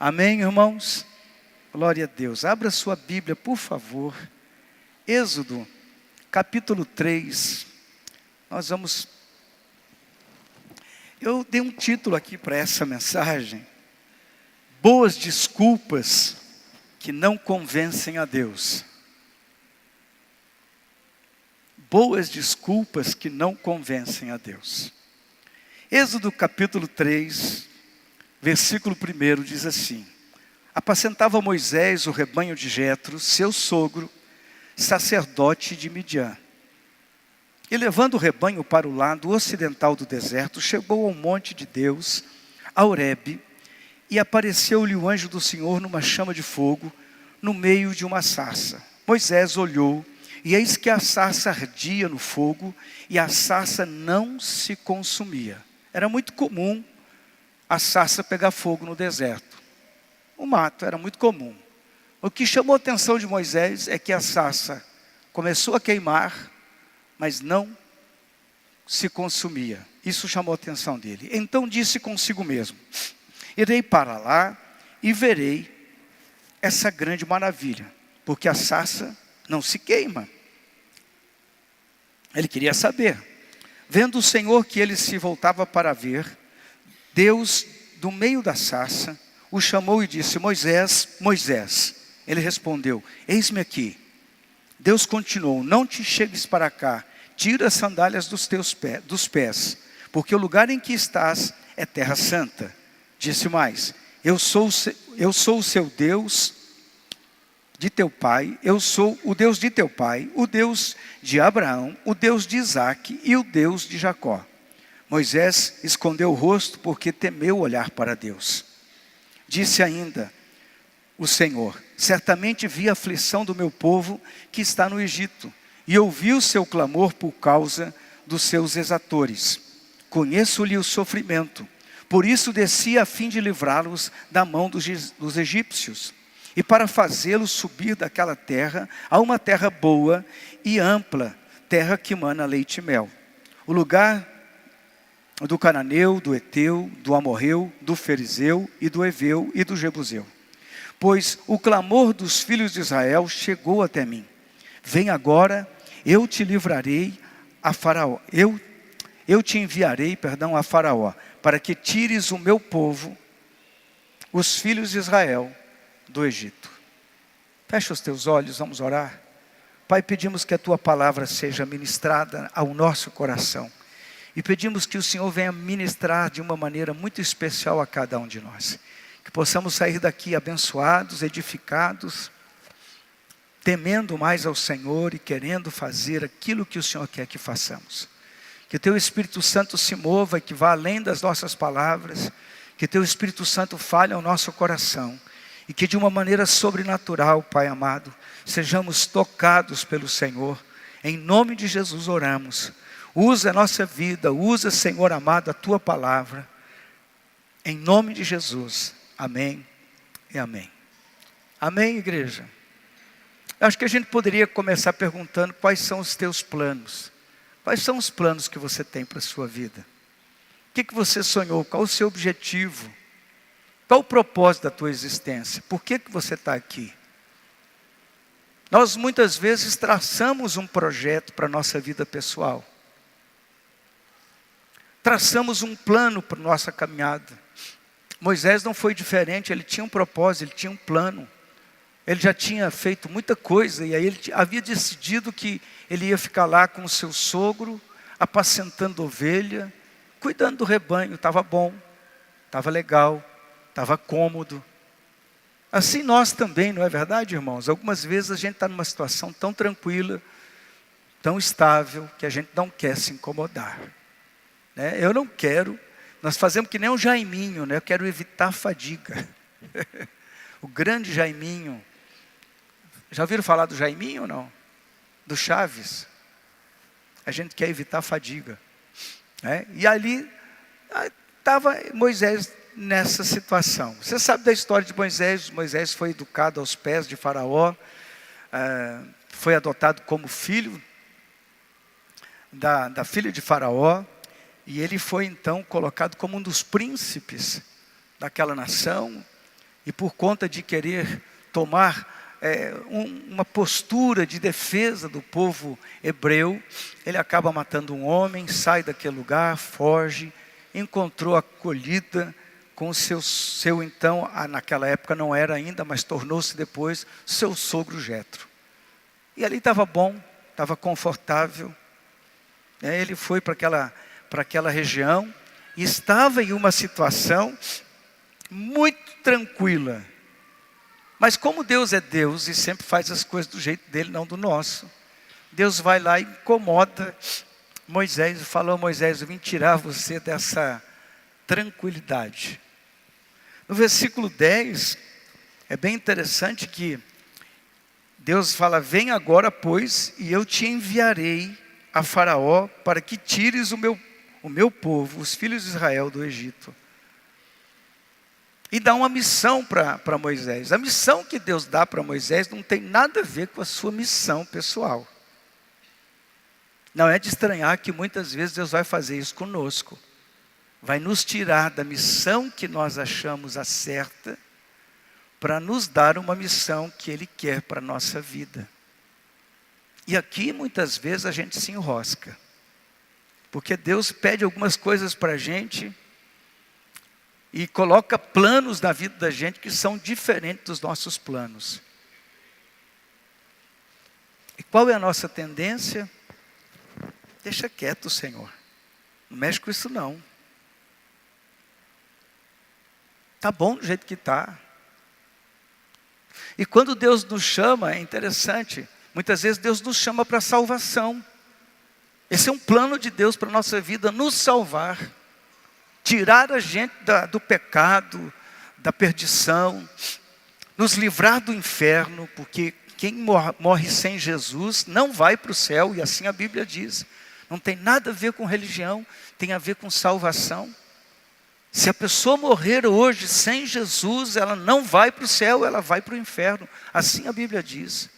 Amém, irmãos? Glória a Deus. Abra sua Bíblia, por favor. Êxodo, capítulo 3. Eu dei um título aqui para essa mensagem. Boas desculpas que não convencem a Deus. Boas desculpas que não convencem a Deus. Êxodo capítulo 3, versículo 1 diz assim: apacentava Moisés o rebanho de Jetro, seu sogro, sacerdote de Midian. E levando o rebanho para o lado ocidental do deserto, chegou ao monte de Deus, a Horebe, e apareceu-lhe o anjo do Senhor numa chama de fogo, no meio de uma sarça. Moisés olhou, e eis que a sarça ardia no fogo, e a sarça não se consumia. Era muito comum a sarça pegar fogo no deserto. O mato era muito comum. O que chamou a atenção de Moisés é que a sarça começou a queimar, mas não se consumia. Isso chamou a atenção dele. Então disse consigo mesmo: irei para lá e verei essa grande maravilha, porque a sarça não se queima. Ele queria saber. Vendo o Senhor que ele se voltava para ver, Deus, do meio da sarça, o chamou e disse: Moisés, Moisés. Ele respondeu: eis-me aqui. Deus continuou: não te chegues para cá, tira as sandálias dos pés, porque o lugar em que estás é terra santa. Disse mais: eu sou o seu Deus, de teu pai, eu sou o Deus de teu pai, o Deus de Abraão, o Deus de Isaque e o Deus de Jacó. Moisés escondeu o rosto porque temeu olhar para Deus. Disse ainda o Senhor: certamente vi a aflição do meu povo que está no Egito, e ouvi o seu clamor por causa dos seus exatores. Conheço-lhe o sofrimento, por isso desci a fim de livrá-los da mão dos egípcios, e para fazê-los subir daquela terra a uma terra boa e ampla, terra que mana leite e mel. O lugar do cananeu, do eteu, do amorreu, do ferizeu e do heveu e do jebuseu. Pois o clamor dos filhos de Israel chegou até mim. Vem agora, eu te livrarei a Faraó. Eu te enviarei, a Faraó, para que tires o meu povo, os filhos de Israel, do Egito. Fecha os teus olhos, vamos orar. Pai, pedimos que a tua palavra seja ministrada ao nosso coração. E pedimos que o Senhor venha ministrar de uma maneira muito especial a cada um de nós. Que possamos sair daqui abençoados, edificados, temendo mais ao Senhor e querendo fazer aquilo que o Senhor quer que façamos. Que o teu Espírito Santo se mova e que vá além das nossas palavras. Que o teu Espírito Santo fale ao nosso coração. E que de uma maneira sobrenatural, Pai amado, sejamos tocados pelo Senhor. Em nome de Jesus oramos. Usa a nossa vida, usa, Senhor amado, a tua palavra. Em nome de Jesus. Amém e amém. Amém, igreja? Acho que a gente poderia começar perguntando quais são os teus planos. Quais são os planos que você tem para a sua vida? O que você sonhou? Qual o seu objetivo? Qual o propósito da tua existência? Por que você está aqui? Nós muitas vezes traçamos um projeto para a nossa vida pessoal. Traçamos um plano para a nossa caminhada. Moisés não foi diferente, ele tinha um propósito, ele tinha um plano. Ele já tinha feito muita coisa e aí ele havia decidido que ele ia ficar lá com o seu sogro, apacentando ovelha, cuidando do rebanho. Estava bom, estava legal, estava cômodo. Assim nós também, não é verdade, irmãos? Algumas vezes a gente está numa situação tão tranquila, tão estável, que a gente não quer se incomodar. Eu não quero, nós fazemos que nem um Jaiminho, eu quero evitar a fadiga. O grande Jaiminho. Já ouviram falar do Jaiminho ou não? Do Chaves. A gente quer evitar a fadiga. E ali estava Moisés nessa situação. Você sabe da história de Moisés. Moisés foi educado aos pés de Faraó. Foi adotado como filho da filha de Faraó. E ele foi então colocado como um dos príncipes daquela nação. e por conta de querer tomar uma postura de defesa do povo hebreu, ele acaba matando um homem, sai daquele lugar, foge, encontrou acolhida com o seu então, naquela época não era ainda, mas tornou-se depois, seu sogro Jetro. E ali estava bom, estava confortável. Ele foi para aquela região e estava em uma situação muito tranquila. Mas como Deus é Deus e sempre faz as coisas do jeito dele, não do nosso, Deus vai lá e incomoda Moisés e falou: Moisés, eu vim tirar você dessa tranquilidade. No versículo 10, é bem interessante que Deus fala: vem agora, pois, e eu te enviarei a Faraó para que tires o meu povo, os filhos de Israel, do Egito. E dá uma missão para Moisés. A missão que Deus dá para Moisés não tem nada a ver com a sua missão pessoal. Não é de estranhar que muitas vezes Deus vai fazer isso conosco. Vai nos tirar da missão que nós achamos a certa, para nos dar uma missão que Ele quer para a nossa vida. E aqui muitas vezes a gente se enrosca. Porque Deus pede algumas coisas para a gente e coloca planos na vida da gente que são diferentes dos nossos planos. E qual é a nossa tendência? Deixa quieto, Senhor. Não mexe com isso não. Está bom do jeito que está. E quando Deus nos chama, é interessante. Muitas vezes Deus nos chama para salvação. Esse é um plano de Deus para a nossa vida, nos salvar. Tirar a gente do pecado, da perdição, nos livrar do inferno, porque quem morre sem Jesus não vai para o céu, e assim a Bíblia diz. Não tem nada a ver com religião, tem a ver com salvação. Se a pessoa morrer hoje sem Jesus, ela não vai para o céu, ela vai para o inferno. Assim a Bíblia diz.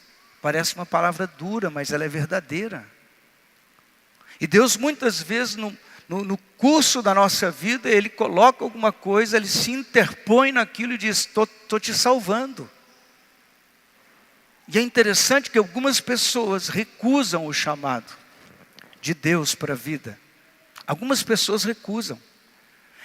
Parece uma palavra dura, mas ela é verdadeira. E Deus muitas vezes no curso da nossa vida, Ele coloca alguma coisa, Ele se interpõe naquilo e diz: estou te salvando. E é interessante que algumas pessoas recusam o chamado de Deus para a vida. Algumas pessoas recusam.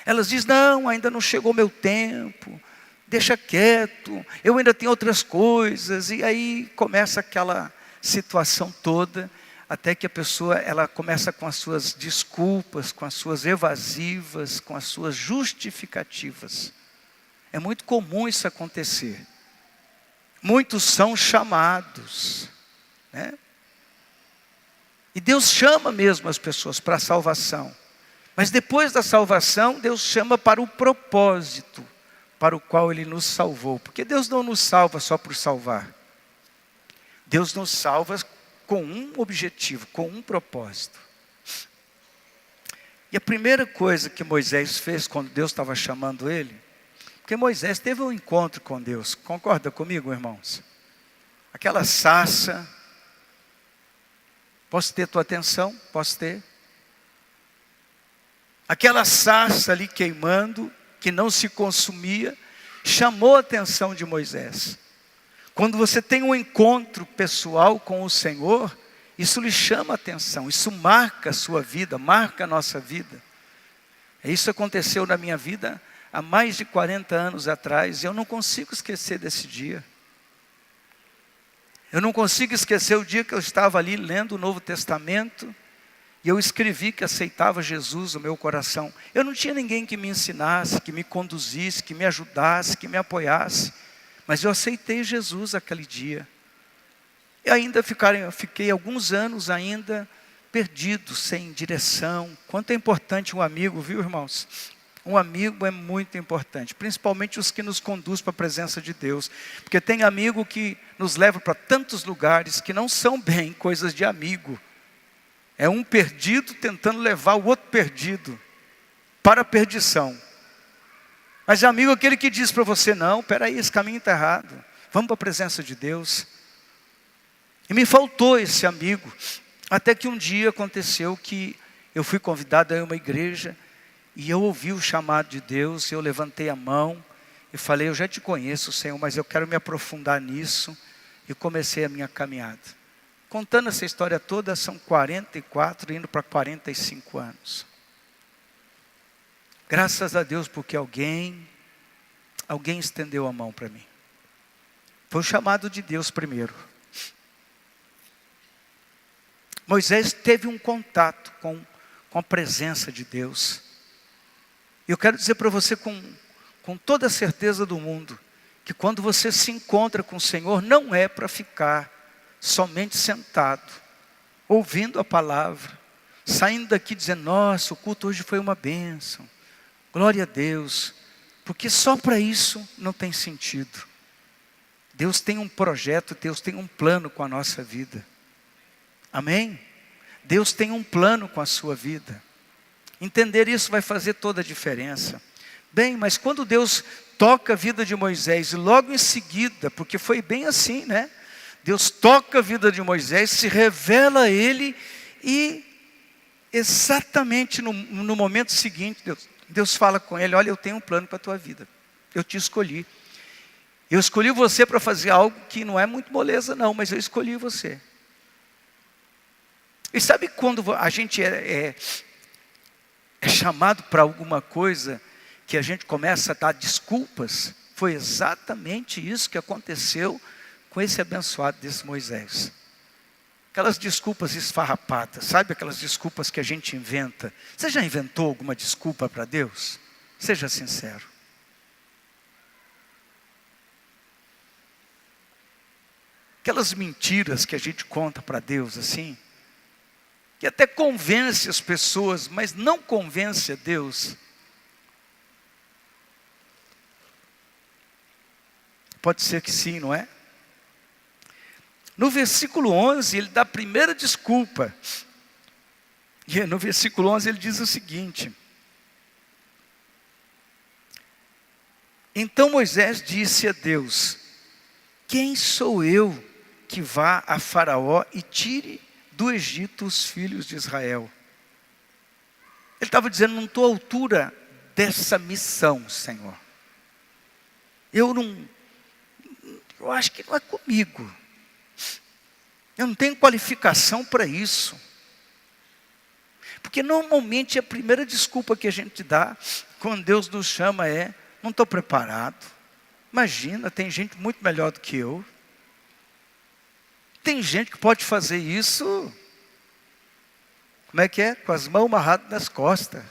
Elas dizem: não, ainda não chegou o meu tempo, deixa quieto, eu ainda tenho outras coisas. E aí começa aquela situação toda, até que a pessoa ela começa com as suas desculpas, com as suas evasivas, com as suas justificativas. É muito comum isso acontecer. Muitos são chamados, né? E Deus chama mesmo as pessoas para a salvação. Mas depois da salvação, Deus chama para o propósito para o qual Ele nos salvou. Porque Deus não nos salva só por salvar. Deus nos salva com um objetivo, com um propósito. E a primeira coisa que Moisés fez quando Deus estava chamando ele, porque Moisés teve um encontro com Deus, concorda comigo, irmãos? Aquela sarça, posso ter tua atenção? Posso ter? Aquela sarça ali queimando, que não se consumia, chamou a atenção de Moisés. Quando você tem um encontro pessoal com o Senhor, isso lhe chama a atenção, isso marca a sua vida, marca a nossa vida. Isso aconteceu na minha vida há mais de 40 anos atrás, e eu não consigo esquecer desse dia. Eu não consigo esquecer o dia que eu estava ali lendo o Novo Testamento, e eu escrevi que aceitava Jesus no meu coração. Eu não tinha ninguém que me ensinasse, que me conduzisse, que me ajudasse, que me apoiasse. Mas eu aceitei Jesus aquele dia. E ainda fiquei alguns anos ainda perdido, sem direção. Quanto é importante um amigo, viu, irmãos? Um amigo é muito importante, principalmente os que nos conduzem para a presença de Deus. Porque tem amigo que nos leva para tantos lugares que não são bem coisas de amigo. É um perdido tentando levar o outro perdido para a perdição. Mas amigo é aquele que diz para você: não, peraí, esse caminho está errado, vamos para a presença de Deus. E me faltou esse amigo, até que um dia aconteceu que eu fui convidado a ir a uma igreja, e eu ouvi o chamado de Deus, eu levantei a mão, e falei, eu já te conheço, Senhor, mas eu quero me aprofundar nisso. E comecei a minha caminhada. Contando essa história toda, são 44, indo para 45 anos. Graças a Deus, porque alguém estendeu a mão para mim. Foi o chamado de Deus primeiro. Moisés teve um contato com a presença de Deus. E eu quero dizer para você com toda a certeza do mundo, que quando você se encontra com o Senhor, não é para ficar somente sentado, ouvindo a palavra, saindo daqui dizendo, nossa, o culto hoje foi uma bênção, glória a Deus, porque só para isso não tem sentido. Deus tem um projeto, Deus tem um plano com a nossa vida. Amém? Deus tem um plano com a sua vida. Entender isso vai fazer toda a diferença. Bem, mas quando Deus toca a vida de Moisés, e logo em seguida, porque foi bem assim, né? Deus toca a vida de Moisés, se revela a ele, e exatamente no momento seguinte, Deus fala com ele, olha, eu tenho um plano para a tua vida. Eu te escolhi. Eu escolhi você para fazer algo que não é muito moleza não, mas eu escolhi você. E sabe quando a gente é chamado para alguma coisa, que a gente começa a dar desculpas? Foi exatamente isso que aconteceu com esse abençoado desse Moisés. Aquelas desculpas esfarrapadas, sabe aquelas desculpas que a gente inventa? Você já inventou alguma desculpa para Deus? Seja sincero. Aquelas mentiras que a gente conta para Deus assim, que até convence as pessoas, mas não convence a Deus. Pode ser que sim, não é? No versículo 11, ele dá a primeira desculpa. E no versículo 11 ele diz o seguinte: então Moisés disse a Deus, quem sou eu que vá a Faraó e tire do Egito os filhos de Israel? Ele estava dizendo, não estou à altura dessa missão, Senhor. Eu acho que não é comigo. Eu não tenho qualificação para isso. Porque normalmente a primeira desculpa que a gente dá, quando Deus nos chama não estou preparado. Imagina, tem gente muito melhor do que eu. Tem gente que pode fazer isso, como é que é? Com as mãos amarradas nas costas.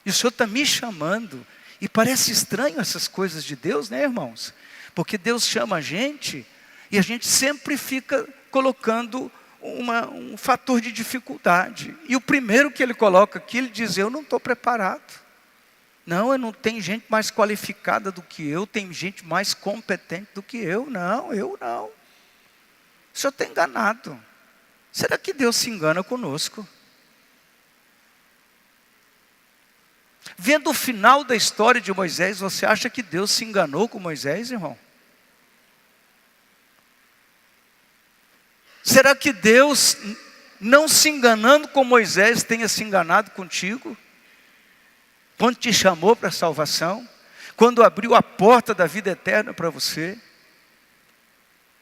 E o Senhor está me chamando. E parece estranho essas coisas de Deus, né, irmãos? Porque Deus chama a gente, e a gente sempre fica colocando um fator de dificuldade. E o primeiro que ele coloca aqui, ele diz, eu não estou preparado. Não tem gente mais qualificada do que eu, tem gente mais competente do que eu. Não, eu não. O Senhor está enganado. Será que Deus se engana conosco? Vendo o final da história de Moisés, você acha que Deus se enganou com Moisés, irmão? Será que Deus, não se enganando com Moisés, tenha se enganado contigo? Quando te chamou para a salvação? Quando abriu a porta da vida eterna para você?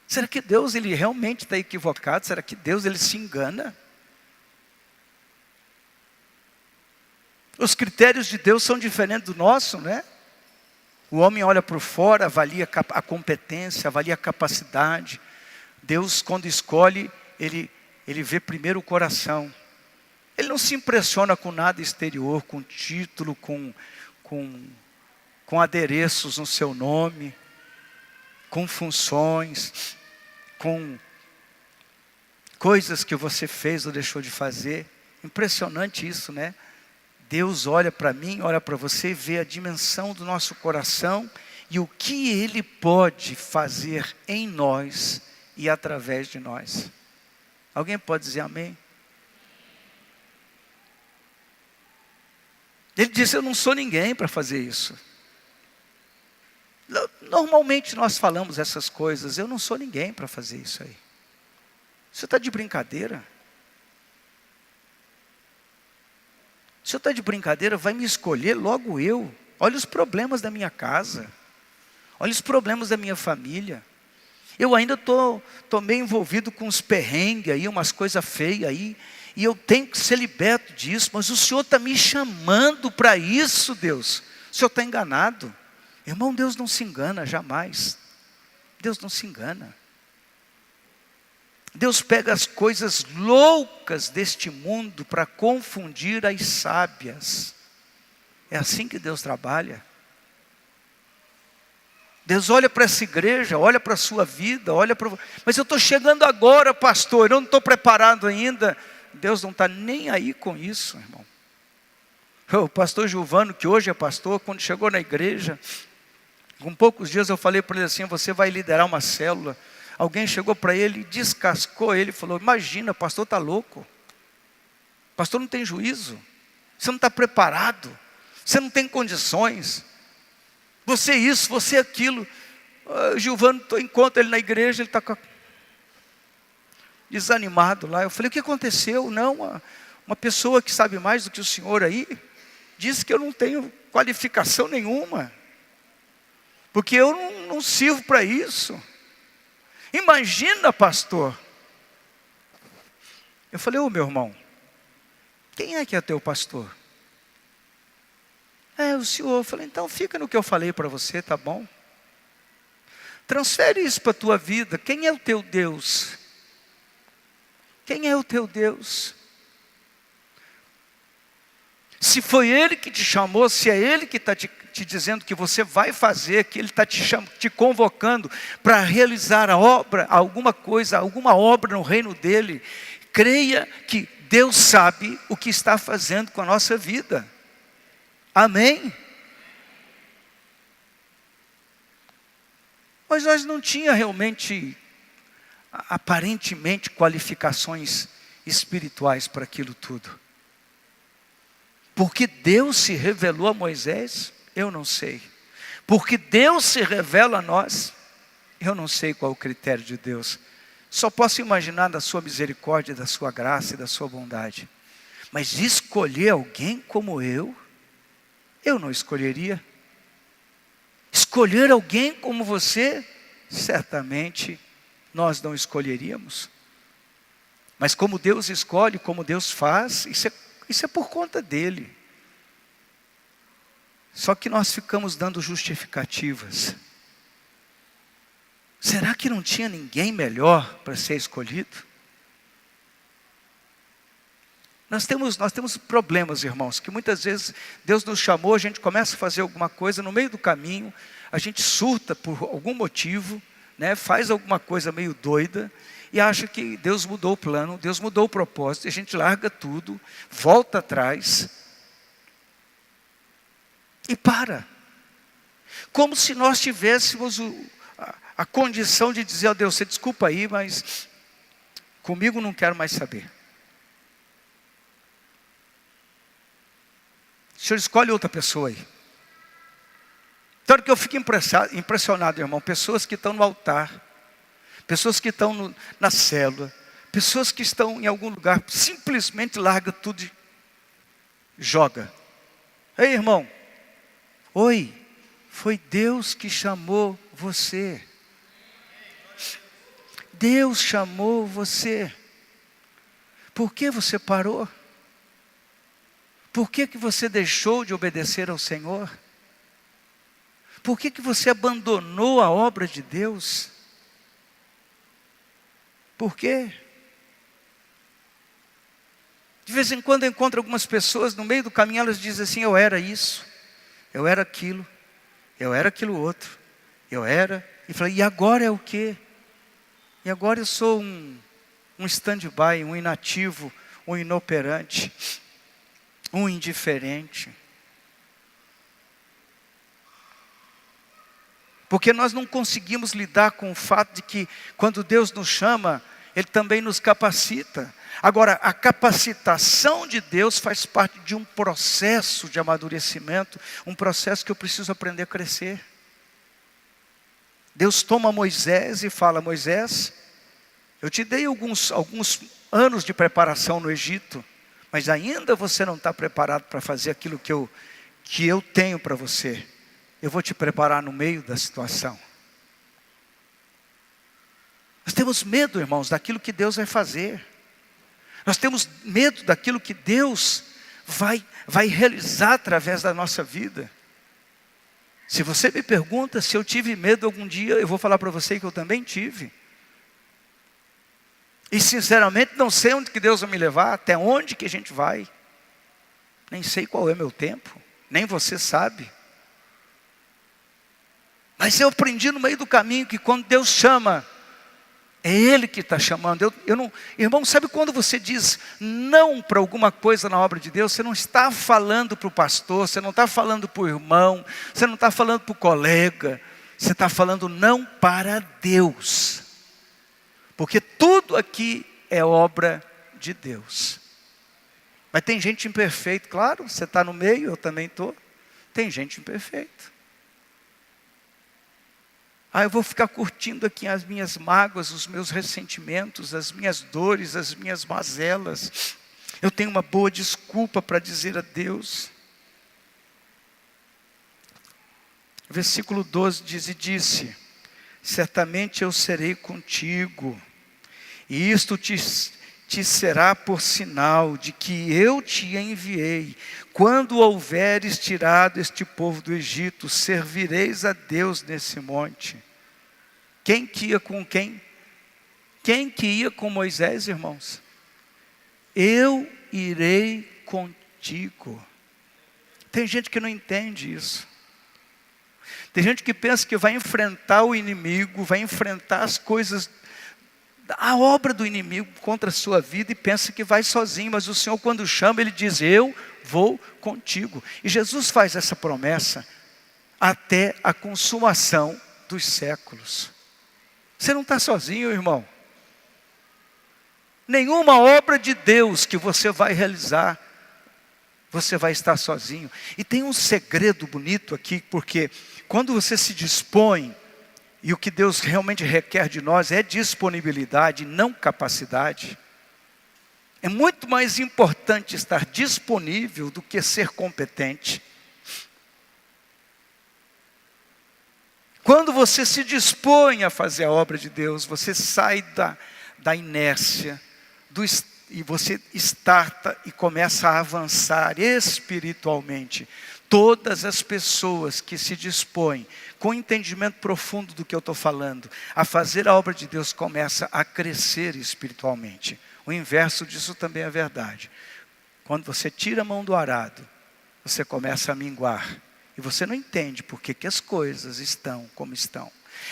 Será que Deus ele realmente está equivocado? Será que Deus ele se engana? Os critérios de Deus são diferentes do nosso, né? O homem olha por fora, avalia a competência, avalia a capacidade. Deus, quando escolhe, ele vê primeiro o coração. Ele não se impressiona com nada exterior, com título, com adereços no seu nome, com funções, com coisas que você fez ou deixou de fazer. Impressionante isso, né? Deus olha para mim, olha para você, vê a dimensão do nosso coração e o que Ele pode fazer em nós e através de nós. Alguém pode dizer amém? Ele disse, eu não sou ninguém para fazer isso. Normalmente nós falamos essas coisas, eu não sou ninguém para fazer isso aí. Você está de brincadeira? Se eu estou de brincadeira, vai me escolher logo eu. Olha os problemas da minha casa. Olha os problemas da minha família. Eu ainda estou meio envolvido com uns perrengues aí, umas coisas feias aí, e eu tenho que ser liberto disso, mas o Senhor está me chamando para isso, Deus. O Senhor está enganado. Irmão, Deus não se engana jamais. Deus não se engana. Deus pega as coisas loucas deste mundo para confundir as sábias. É assim que Deus trabalha. Deus olha para essa igreja, olha para a sua vida, olha para... Mas eu estou chegando agora, pastor, eu não estou preparado ainda. Deus não está nem aí com isso, irmão. O pastor Gilvano, que hoje é pastor, quando chegou na igreja, com poucos dias eu falei para ele assim, você vai liderar uma célula. Alguém chegou para ele, descascou ele e falou, imagina, o pastor está louco. O pastor não tem juízo. Você não está preparado. Você não tem condições. Você isso, você aquilo. Gilvano, encontro ele na igreja, ele está desanimado lá. Eu falei, o que aconteceu? Não, uma pessoa que sabe mais do que o senhor aí, disse que eu não tenho qualificação nenhuma. Porque eu não sirvo para isso. Imagina, pastor. Eu falei, meu irmão, quem é que é teu pastor? É o senhor. Eu falei, então fica no que eu falei para você, tá bom? Transfere isso para a tua vida. Quem é o teu Deus? Quem é o teu Deus? Se foi Ele que te chamou, se é Ele que está te dizendo que você vai fazer, que Ele está te convocando para realizar a obra, alguma coisa, alguma obra no reino dEle, creia que Deus sabe o que está fazendo com a nossa vida. Amém? Mas nós não tínhamos realmente, aparentemente, qualificações espirituais para aquilo tudo. Porque Deus se revelou a Moisés, eu não sei. Porque Deus se revela a nós, eu não sei qual é o critério de Deus. Só posso imaginar da sua misericórdia, da sua graça e da sua bondade. Mas escolher alguém como eu não escolheria. Escolher alguém como você, certamente nós não escolheríamos. Mas como Deus escolhe, como Deus faz, isso é por conta dEle. Só que nós ficamos dando justificativas. Será que não tinha ninguém melhor para ser escolhido? Nós temos problemas, irmãos, que muitas vezes Deus nos chamou, a gente começa a fazer alguma coisa, no meio do caminho, a gente surta por algum motivo, né, faz alguma coisa meio doida, e acha que Deus mudou o plano, Deus mudou o propósito, e a gente larga tudo, volta atrás, e para. Como se nós tivéssemos a condição de dizer, Deus, você desculpa aí, mas comigo não quero mais saber. O Senhor escolhe outra pessoa aí. Então que eu fico impressionado, irmão, pessoas que estão no altar, pessoas que estão na célula, pessoas que estão em algum lugar, simplesmente larga tudo e joga. Ei, irmão, oi, foi Deus que chamou você. Deus chamou você. Por que você parou? Por que você deixou de obedecer ao Senhor? Por que você abandonou a obra de Deus? Por quê? De vez em quando eu encontro algumas pessoas, no meio do caminho elas dizem assim, eu era isso, eu era aquilo outro, eu era, e falei, e agora é o quê? E agora eu sou um stand-by, um inativo, um inoperante, um indiferente. Porque nós não conseguimos lidar com o fato de que quando Deus nos chama, Ele também nos capacita. Agora, a capacitação de Deus faz parte de um processo de amadurecimento, um processo que eu preciso aprender a crescer. Deus toma Moisés e fala, Moisés, eu te dei alguns anos de preparação no Egito, mas ainda você não está preparado para fazer aquilo que eu tenho para você. eu vou te preparar no meio da situação. Nós temos medo, irmãos, daquilo que Deus vai fazer. Nós temos medo daquilo que Deus vai realizar através da nossa vida. Se você me pergunta se eu tive medo algum dia, eu vou falar para você que eu também tive. E sinceramente não sei onde que Deus vai me levar, até onde que a gente vai. Nem sei qual é meu tempo, nem você sabe. Mas eu aprendi no meio do caminho que quando Deus chama, é Ele que está chamando. Irmão, sabe quando você diz não para alguma coisa na obra de Deus? Você não está falando para o pastor, você não está falando para o irmão, você não está falando para o colega, você está falando não para Deus. Porque tudo aqui é obra de Deus. Mas tem gente imperfeita, claro, você está no meio, eu também estou. Tem gente imperfeita. Eu vou ficar curtindo aqui as minhas mágoas, os meus ressentimentos, as minhas dores, as minhas mazelas. Eu tenho uma boa desculpa para dizer a Deus. Versículo 12 diz: e disse, certamente eu serei contigo, e isto te será por sinal de que eu te enviei. Quando houveres tirado este povo do Egito, servireis a Deus nesse monte. Quem que ia com quem? Quem que ia com Moisés, irmãos? Eu irei contigo. Tem gente que não entende isso. Tem gente que pensa que vai enfrentar o inimigo, vai enfrentar as coisas, a obra do inimigo contra a sua vida e pensa que vai sozinho. Mas o Senhor, quando chama, Ele diz: eu vou contigo. E Jesus faz essa promessa até a consumação dos séculos. Você não está sozinho, irmão. Nenhuma obra de Deus que você vai realizar, você vai estar sozinho. E tem um segredo bonito aqui, porque quando você se dispõe, e o que Deus realmente requer de nós é disponibilidade, não capacidade. É muito mais importante estar disponível do que ser competente. Quando você se dispõe a fazer a obra de Deus, você sai da inércia, e você starta e começa a avançar espiritualmente. Todas as pessoas que se dispõem, com entendimento profundo do que eu estou falando, a fazer a obra de Deus, começa a crescer espiritualmente. O inverso disso também é verdade. Quando você tira a mão do arado, você começa a minguar. E você não entende por que as coisas estão como estão.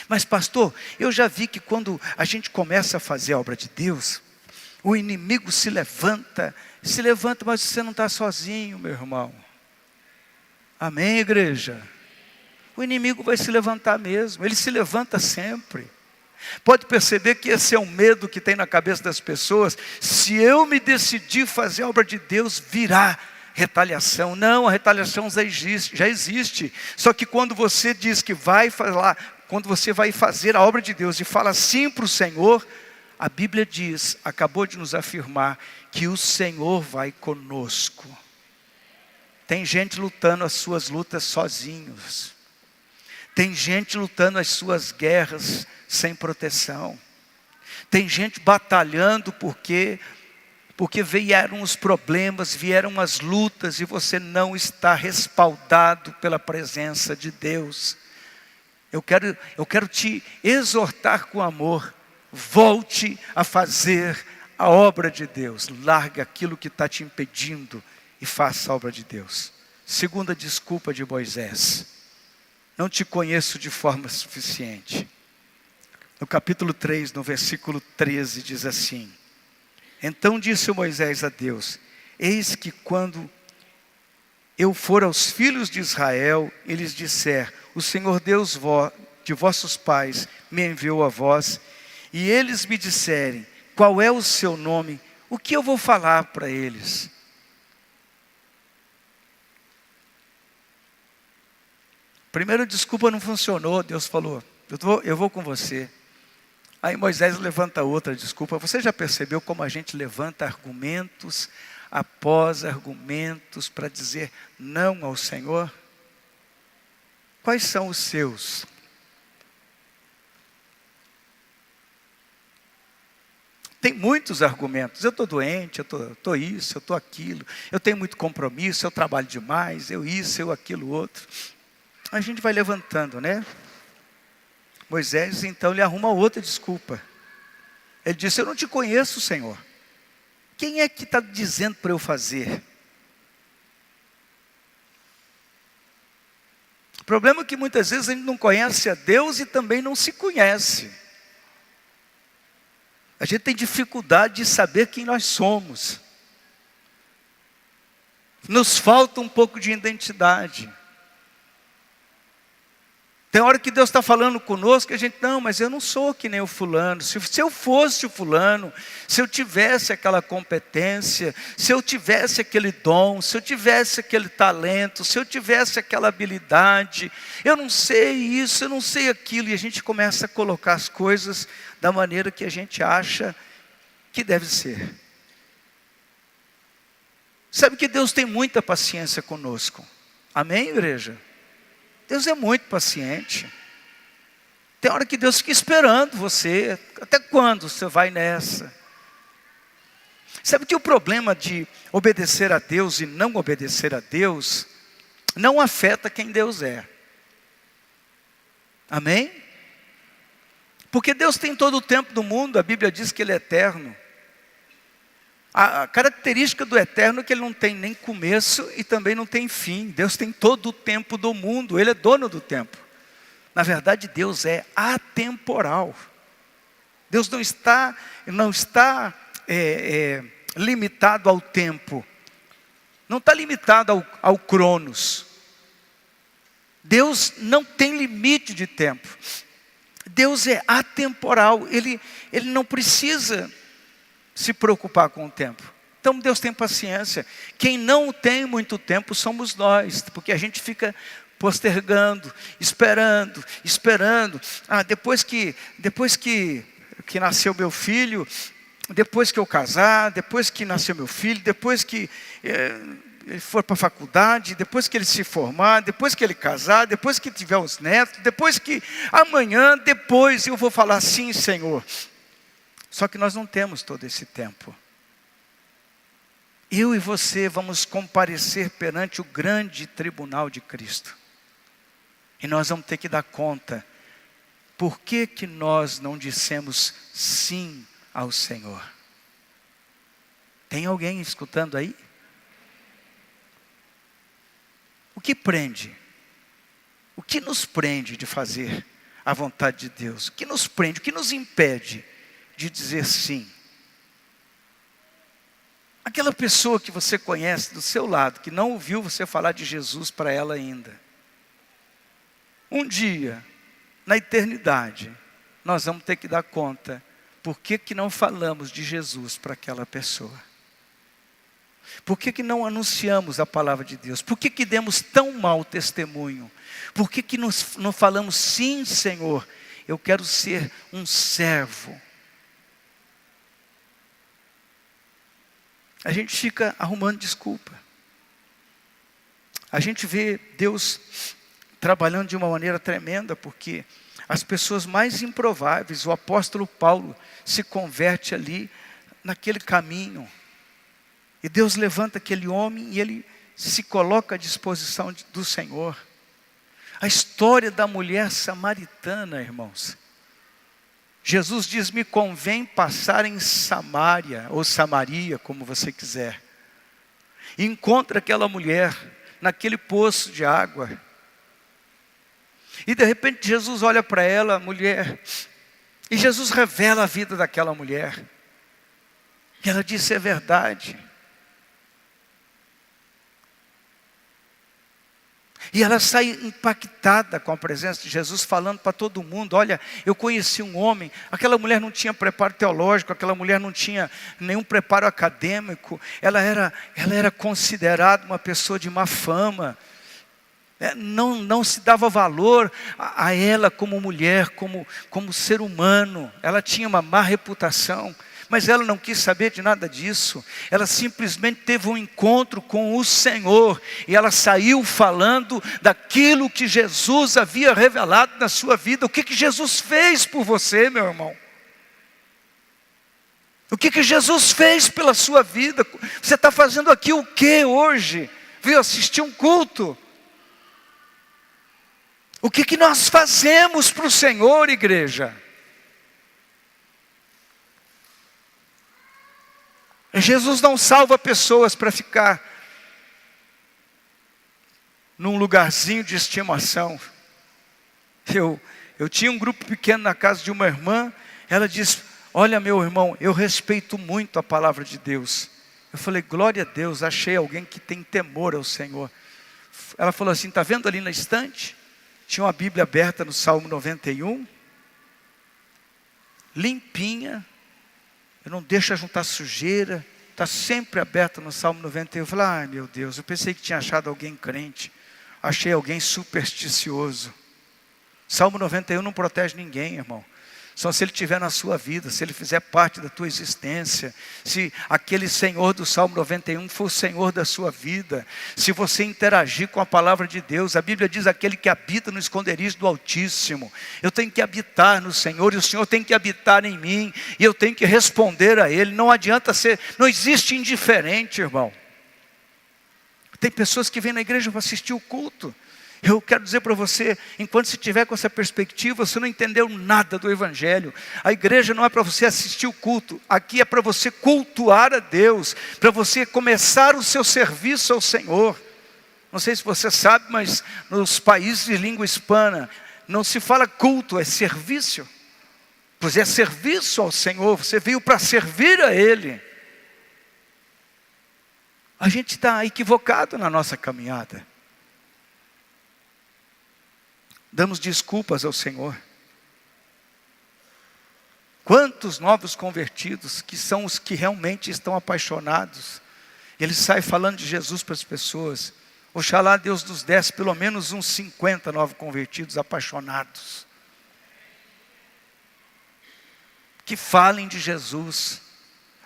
Mas pastor, eu já vi que quando a gente começa a fazer a obra de Deus, o inimigo se levanta, mas você não está sozinho, meu irmão. Amém, igreja? O inimigo vai se levantar mesmo, ele se levanta sempre. Pode perceber que esse é um medo que tem na cabeça das pessoas. Se eu me decidir fazer a obra de Deus, virá retaliação. Não, a retaliação já existe. Só que quando você diz que vai falar, quando você vai fazer a obra de Deus e fala sim para o Senhor, a Bíblia diz, acabou de nos afirmar, que o Senhor vai conosco. Tem gente lutando as suas lutas sozinhos. Tem gente lutando as suas guerras sem proteção. Tem gente batalhando porque vieram os problemas, vieram as lutas e você não está respaldado pela presença de Deus. Eu quero te exortar com amor. Volte a fazer a obra de Deus. Larga aquilo que está te impedindo e faça a obra de Deus. Segunda desculpa de Moisés: não te conheço de forma suficiente. No capítulo 3, no versículo 13, diz assim: então disse Moisés a Deus: eis que quando eu for aos filhos de Israel, eles disser: o Senhor Deus de vossos pais me enviou a vós, e eles me disserem: qual é o seu nome? O que eu vou falar para eles? Primeira desculpa não funcionou. Deus falou: eu vou com você. Aí Moisés levanta outra desculpa. Você já percebeu como a gente levanta argumentos após argumentos para dizer não ao Senhor? Quais são os seus? Tem muitos argumentos. Eu estou doente, eu estou isso, eu estou aquilo. Eu tenho muito compromisso, eu trabalho demais, eu isso, eu aquilo, outro. A gente vai levantando, né? Moisés, então, ele arruma outra desculpa. Ele disse, eu não te conheço, Senhor. Quem é que está dizendo para eu fazer? O problema é que muitas vezes a gente não conhece a Deus e também não se conhece. A gente tem dificuldade de saber quem nós somos. Nos falta um pouco de identidade. Tem hora que Deus está falando conosco, a gente, não, mas eu não sou que nem o fulano. Se eu fosse o fulano, se eu tivesse aquela competência, se eu tivesse aquele dom, se eu tivesse aquele talento, se eu tivesse aquela habilidade, eu não sei isso, eu não sei aquilo. E a gente começa a colocar as coisas da maneira que a gente acha que deve ser. Sabe que Deus tem muita paciência conosco. Amém, igreja? Deus é muito paciente. Tem hora que Deus fica esperando você. Até quando você vai nessa? Sabe que o problema de obedecer a Deus e não obedecer a Deus não afeta quem Deus é. Amém? Porque Deus tem todo o tempo do mundo. A Bíblia diz que Ele é eterno. A característica do eterno é que Ele não tem nem começo e também não tem fim. Deus tem todo o tempo do mundo, Ele é dono do tempo. Na verdade, Deus é atemporal. Deus não está limitado ao tempo. Não está limitado ao cronos. Deus não tem limite de tempo. Deus é atemporal. Ele não precisa se preocupar com o tempo. Então Deus tem paciência. Quem não tem muito tempo somos nós, porque a gente fica postergando, esperando. Depois que nasceu meu filho, depois que eu casar, depois que nasceu meu filho, depois que ele for para a faculdade, depois que ele se formar, depois que ele casar, depois que tiver os netos, depois que amanhã, depois eu vou falar sim, Senhor. Só que nós não temos todo esse tempo. Eu e você vamos comparecer perante o grande tribunal de Cristo. E nós vamos ter que dar conta. Por que nós não dissemos sim ao Senhor? Tem alguém escutando aí? O que prende? O que nos prende de fazer a vontade de Deus? O que nos prende? O que nos impede de dizer sim? Aquela pessoa que você conhece do seu lado, que não ouviu você falar de Jesus para ela ainda. Um dia, na eternidade, nós vamos ter que dar conta. Por que não falamos de Jesus para aquela pessoa? Por que não anunciamos a palavra de Deus? Por que demos tão mau testemunho? Por que não falamos, sim, Senhor, eu quero ser um servo? A gente fica arrumando desculpa. A gente vê Deus trabalhando de uma maneira tremenda, porque as pessoas mais improváveis, o apóstolo Paulo se converte ali naquele caminho. E Deus levanta aquele homem e ele se coloca à disposição do Senhor. A história da mulher samaritana, irmãos. Jesus diz, me convém passar em Samaria, ou Samaria, como você quiser. E encontra aquela mulher naquele poço de água. E de repente Jesus olha para ela, mulher, e Jesus revela a vida daquela mulher. E ela disse, é verdade. E ela sai impactada com a presença de Jesus, falando para todo mundo, olha, eu conheci um homem, aquela mulher não tinha preparo teológico, aquela mulher não tinha nenhum preparo acadêmico, ela era considerada uma pessoa de má fama, não se dava valor a ela como mulher, como ser humano, ela tinha uma má reputação, Mas ela não quis saber de nada disso. Ela simplesmente teve um encontro com o Senhor. E ela saiu falando daquilo que Jesus havia revelado na sua vida. O que Jesus fez por você, meu irmão? O que Jesus fez pela sua vida? Você está fazendo aqui o que hoje? Veio assistir um culto? O que nós fazemos para o Senhor, igreja? Jesus não salva pessoas para ficar num lugarzinho de estimação. Eu tinha um grupo pequeno na casa de uma irmã. Ela disse: olha, meu irmão, eu respeito muito a palavra de Deus. Eu falei: glória a Deus, achei alguém que tem temor ao Senhor. Ela falou assim: está vendo ali na estante? Tinha uma Bíblia aberta no Salmo 91, limpinha, eu não deixo juntar sujeira, está sempre aberta no Salmo 91. Eu falei: ai meu Deus, eu pensei que tinha achado alguém crente, achei alguém supersticioso. Salmo 91 não protege ninguém, irmão. Só se ele estiver na sua vida, se ele fizer parte da tua existência, se aquele Senhor do Salmo 91 for o Senhor da sua vida, se você interagir com a palavra de Deus. A Bíblia diz: aquele que habita no esconderijo do Altíssimo. Eu tenho que habitar no Senhor, e o Senhor tem que habitar em mim, e eu tenho que responder a Ele. Não adianta ser, não existe indiferente, irmão. Tem pessoas que vêm na igreja para assistir o culto. Eu quero dizer para você, enquanto você estiver com essa perspectiva, você não entendeu nada do Evangelho. A igreja não é para você assistir o culto, aqui é para você cultuar a Deus, para você começar o seu serviço ao Senhor. Não sei se você sabe, mas nos países de língua hispana, não se fala culto, é serviço. Pois é serviço ao Senhor, você veio para servir a Ele. A gente está equivocado na nossa caminhada. Damos desculpas ao Senhor. Quantos novos convertidos, que são os que realmente estão apaixonados, eles saem falando de Jesus para as pessoas. Oxalá Deus nos desse pelo menos uns 50 novos convertidos apaixonados, que falem de Jesus.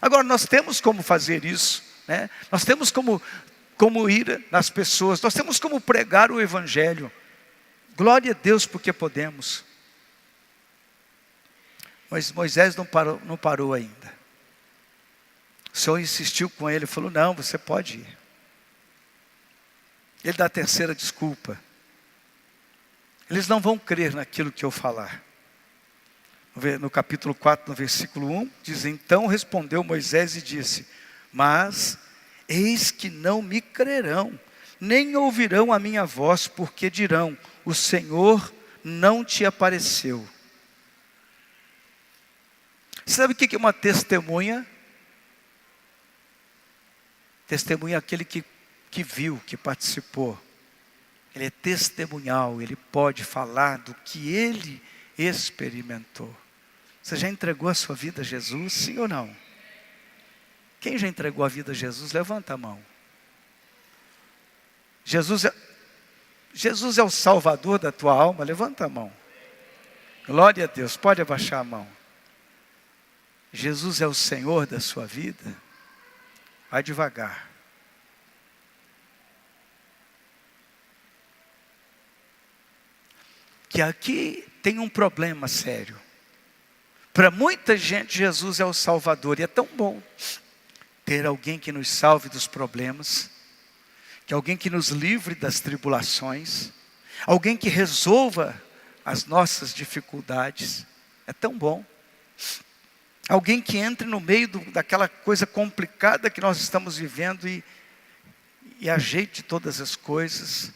Agora nós temos como fazer isso, né? Nós temos como ir nas pessoas, nós temos como pregar o Evangelho. Glória a Deus porque podemos. Mas Moisés não parou ainda. O Senhor insistiu com ele, falou: não, você pode ir. Ele dá a terceira desculpa. Eles não vão crer naquilo que eu falar. No capítulo 4, no versículo 1, diz: então respondeu Moisés e disse: mas eis que não me crerão, nem ouvirão a minha voz, porque dirão: o Senhor não te apareceu. Sabe o que é uma testemunha? Testemunha é aquele que viu, que participou. Ele é testemunhal, ele pode falar do que ele experimentou. Você já entregou a sua vida a Jesus, sim ou não? Quem já entregou a vida a Jesus, levanta a mão. Jesus é o Salvador da tua alma, levanta a mão. Glória a Deus, pode abaixar a mão. Jesus é o Senhor da sua vida. Vai devagar. Que aqui tem um problema sério. Para muita gente, Jesus é o Salvador, e é tão bom ter alguém que nos salve dos problemas, que alguém que nos livre das tribulações, alguém que resolva as nossas dificuldades. É tão bom. Alguém que entre no meio daquela coisa complicada que nós estamos vivendo e ajeite todas as coisas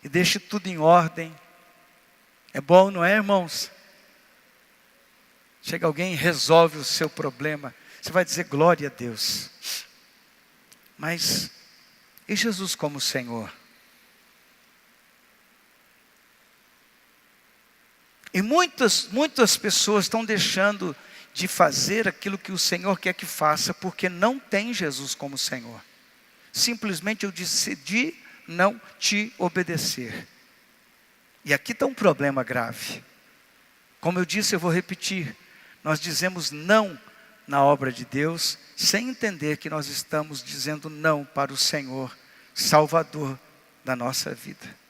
e deixe tudo em ordem. É bom, não é, irmãos? Chega alguém e resolve o seu problema. Você vai dizer: glória a Deus. Mas e Jesus como Senhor? E muitas pessoas estão deixando de fazer aquilo que o Senhor quer que faça, porque não tem Jesus como Senhor. Simplesmente eu decidi não te obedecer. E aqui está um problema grave. Como eu disse, eu vou repetir. Nós dizemos não na obra de Deus, sem entender que nós estamos dizendo não para o Senhor, Salvador da nossa vida.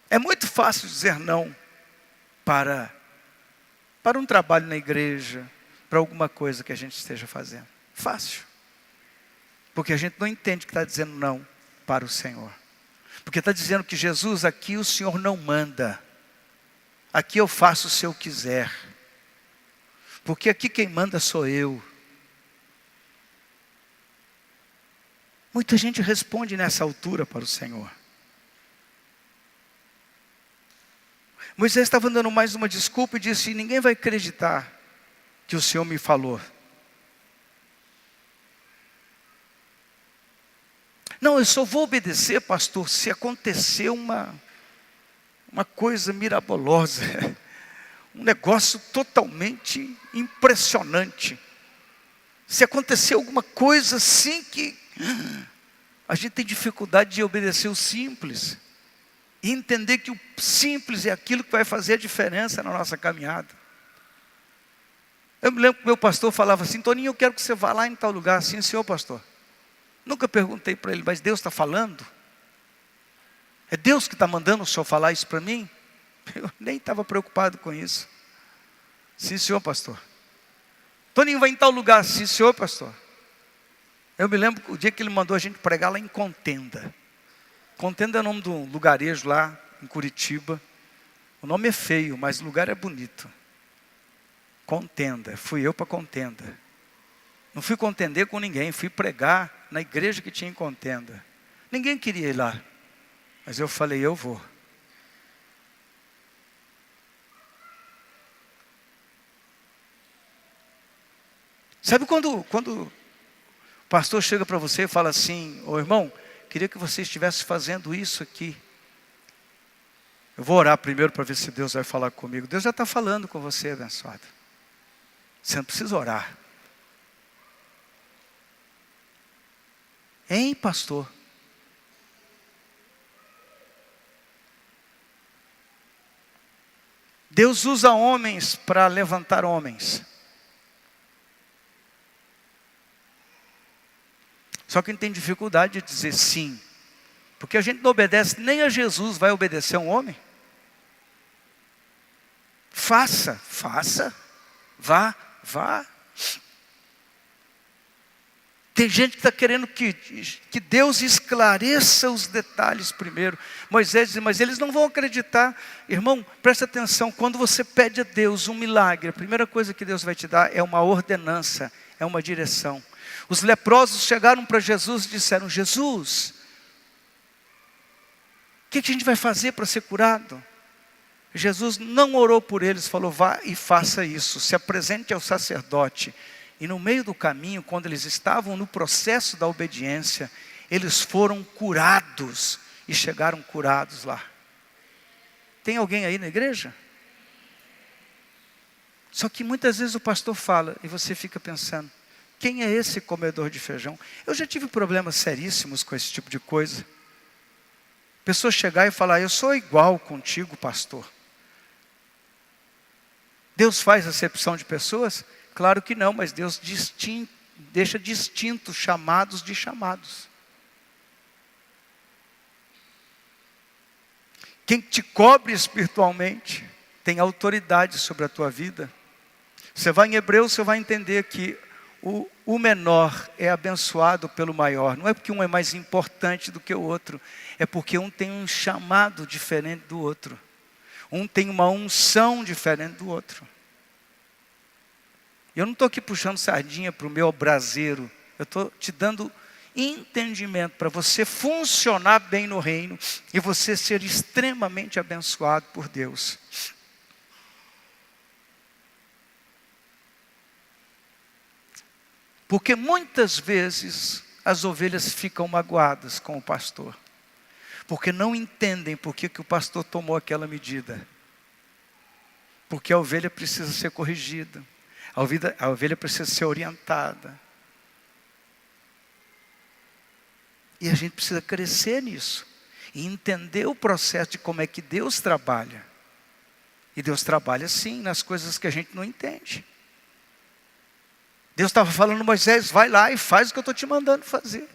É muito fácil dizer não para um trabalho na igreja, para alguma coisa que a gente esteja fazendo. Fácil. Porque a gente não entende que está dizendo não para o Senhor. Porque está dizendo que Jesus, aqui o Senhor não manda. Aqui eu faço se eu quiser. Porque aqui quem manda sou eu. Muita gente responde nessa altura para o Senhor. Moisés estava dando mais uma desculpa e disse: ninguém vai acreditar que o Senhor me falou. Não, eu só vou obedecer, pastor, se acontecer uma coisa mirabolosa, um negócio totalmente impressionante. Se acontecer alguma coisa assim que a gente tem dificuldade de obedecer o simples. E entender que o simples é aquilo que vai fazer a diferença na nossa caminhada. Eu me lembro que meu pastor falava assim: Toninho, eu quero que você vá lá em tal lugar. Assim, senhor pastor. Nunca perguntei para ele, mas Deus está falando? É Deus que está mandando o senhor falar isso para mim? Eu nem estava preocupado com isso. Sim, senhor pastor. Toninho, vai em tal lugar. Sim, senhor pastor. Eu me lembro o dia que ele mandou a gente pregar lá em Contenda. Contenda é o nome de um lugarejo lá em Curitiba. O nome é feio, mas o lugar é bonito. Contenda, fui eu para Contenda. Não fui contender com ninguém, fui pregar na igreja que tinha em Contenda. Ninguém queria ir lá, mas eu falei: eu vou. Sabe quando o pastor chega para você e fala assim: ô irmão, queria que você estivesse fazendo isso aqui. Eu vou orar primeiro para ver se Deus vai falar comigo. Deus já está falando com você, abençoado. Você não precisa orar. Hein, pastor? Deus usa homens para levantar homens. Só que a gente tem dificuldade de dizer sim. Porque a gente não obedece nem a Jesus, vai obedecer a um homem? Faça, vá. Tem gente que está querendo que Deus esclareça os detalhes primeiro. Moisés diz: mas eles não vão acreditar. Irmão, presta atenção, quando você pede a Deus um milagre, a primeira coisa que Deus vai te dar é uma ordenança, é uma direção. Os leprosos chegaram para Jesus e disseram: Jesus, o que a gente vai fazer para ser curado? Jesus não orou por eles, falou: vá e faça isso, se apresente ao sacerdote. E no meio do caminho, quando eles estavam no processo da obediência, eles foram curados e chegaram curados lá. Tem alguém aí na igreja? Só que muitas vezes o pastor fala e você fica pensando: quem é esse comedor de feijão? Eu já tive problemas seríssimos com esse tipo de coisa. Pessoas chegar e falar: eu sou igual contigo, pastor. Deus faz acepção de pessoas? Claro que não, mas Deus deixa distintos chamados de chamados. Quem te cobre espiritualmente tem autoridade sobre a tua vida. Você vai em Hebreus, você vai entender que o menor é abençoado pelo maior. Não é porque um é mais importante do que o outro, é porque um tem um chamado diferente do outro. Um tem uma unção diferente do outro. Eu não estou aqui puxando sardinha para o meu braseiro. Eu estou te dando entendimento para você funcionar bem no reino e você ser extremamente abençoado por Deus. Porque muitas vezes as ovelhas ficam magoadas com o pastor. Porque não entendem por que o pastor tomou aquela medida. Porque a ovelha precisa ser corrigida. A ovelha precisa ser orientada. E a gente precisa crescer nisso. E entender o processo de como é que Deus trabalha. E Deus trabalha sim nas coisas que a gente não entende. Deus estava falando, Moisés, vai lá e faz o que eu estou te mandando fazer.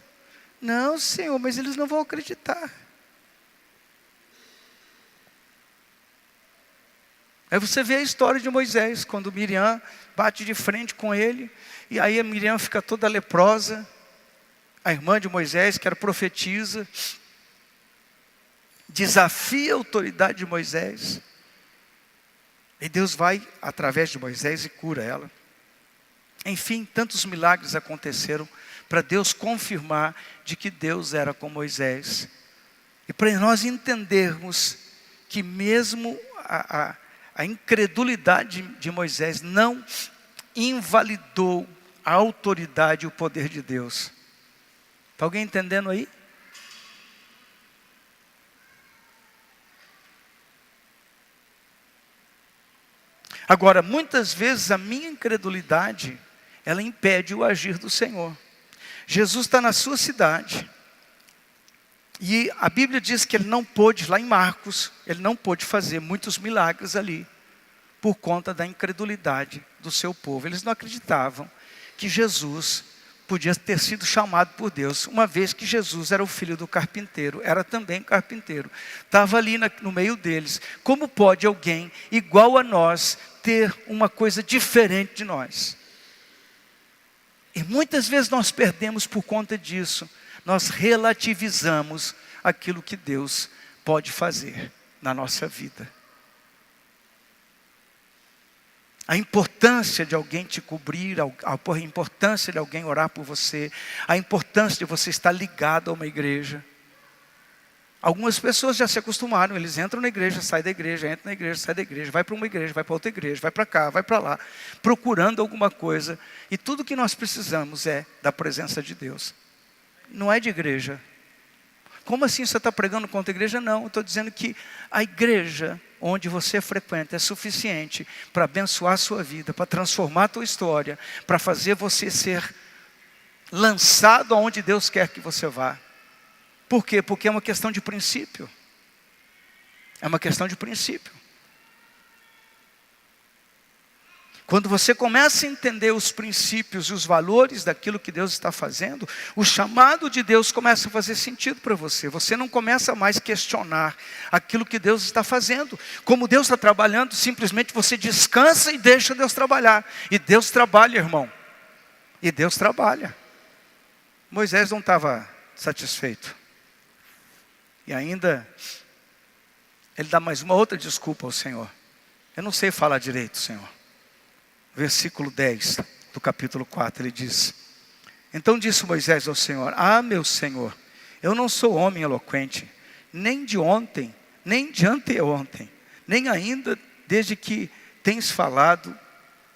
Não, Senhor, mas eles não vão acreditar. Aí você vê a história de Moisés, quando Miriam bate de frente com ele, e aí a Miriam fica toda leprosa, a irmã de Moisés, que era profetisa, desafia a autoridade de Moisés, e Deus vai através de Moisés e cura ela. Enfim, tantos milagres aconteceram para Deus confirmar de que Deus era com Moisés. E para nós entendermos que mesmo a incredulidade de Moisés não invalidou a autoridade e o poder de Deus. Está alguém entendendo aí? Agora, muitas vezes a minha incredulidade, ela impede o agir do Senhor. Jesus está na sua cidade. E a Bíblia diz que ele não pôde, lá em Marcos, ele não pôde fazer muitos milagres ali, por conta da incredulidade do seu povo. Eles não acreditavam que Jesus podia ter sido chamado por Deus, uma vez que Jesus era o filho do carpinteiro, era também carpinteiro, estava ali no meio deles. Como pode alguém igual a nós ter uma coisa diferente de nós? E muitas vezes nós perdemos por conta disso. Nós relativizamos aquilo que Deus pode fazer na nossa vida. A importância de alguém te cobrir, a importância de alguém orar por você, a importância de você estar ligado a uma igreja. Algumas pessoas já se acostumaram, eles entram na igreja, saem da igreja, entram na igreja, saem da igreja, vai para uma igreja, vai para outra igreja, vai para cá, vai para lá, procurando alguma coisa. E tudo que nós precisamos é da presença de Deus. Não é de igreja. Como assim você está pregando contra a igreja? Não, eu estou dizendo que a igreja onde você frequenta é suficiente para abençoar a sua vida, para transformar a tua história, para fazer você ser lançado aonde Deus quer que você vá. Por quê? Porque é uma questão de princípio. É uma questão de princípio. Quando você começa a entender os princípios e os valores daquilo que Deus está fazendo, o chamado de Deus começa a fazer sentido para você. Você não começa mais a questionar aquilo que Deus está fazendo. Como Deus está trabalhando, simplesmente você descansa e deixa Deus trabalhar. E Deus trabalha, irmão. E Deus trabalha. Moisés não estava satisfeito. E ainda, ele dá mais uma outra desculpa ao Senhor. Eu não sei falar direito, Senhor. Versículo 10 do capítulo 4, ele diz: então disse Moisés ao Senhor: ah, meu Senhor, eu não sou homem eloquente, nem de ontem, nem de anteontem, nem ainda desde que tens falado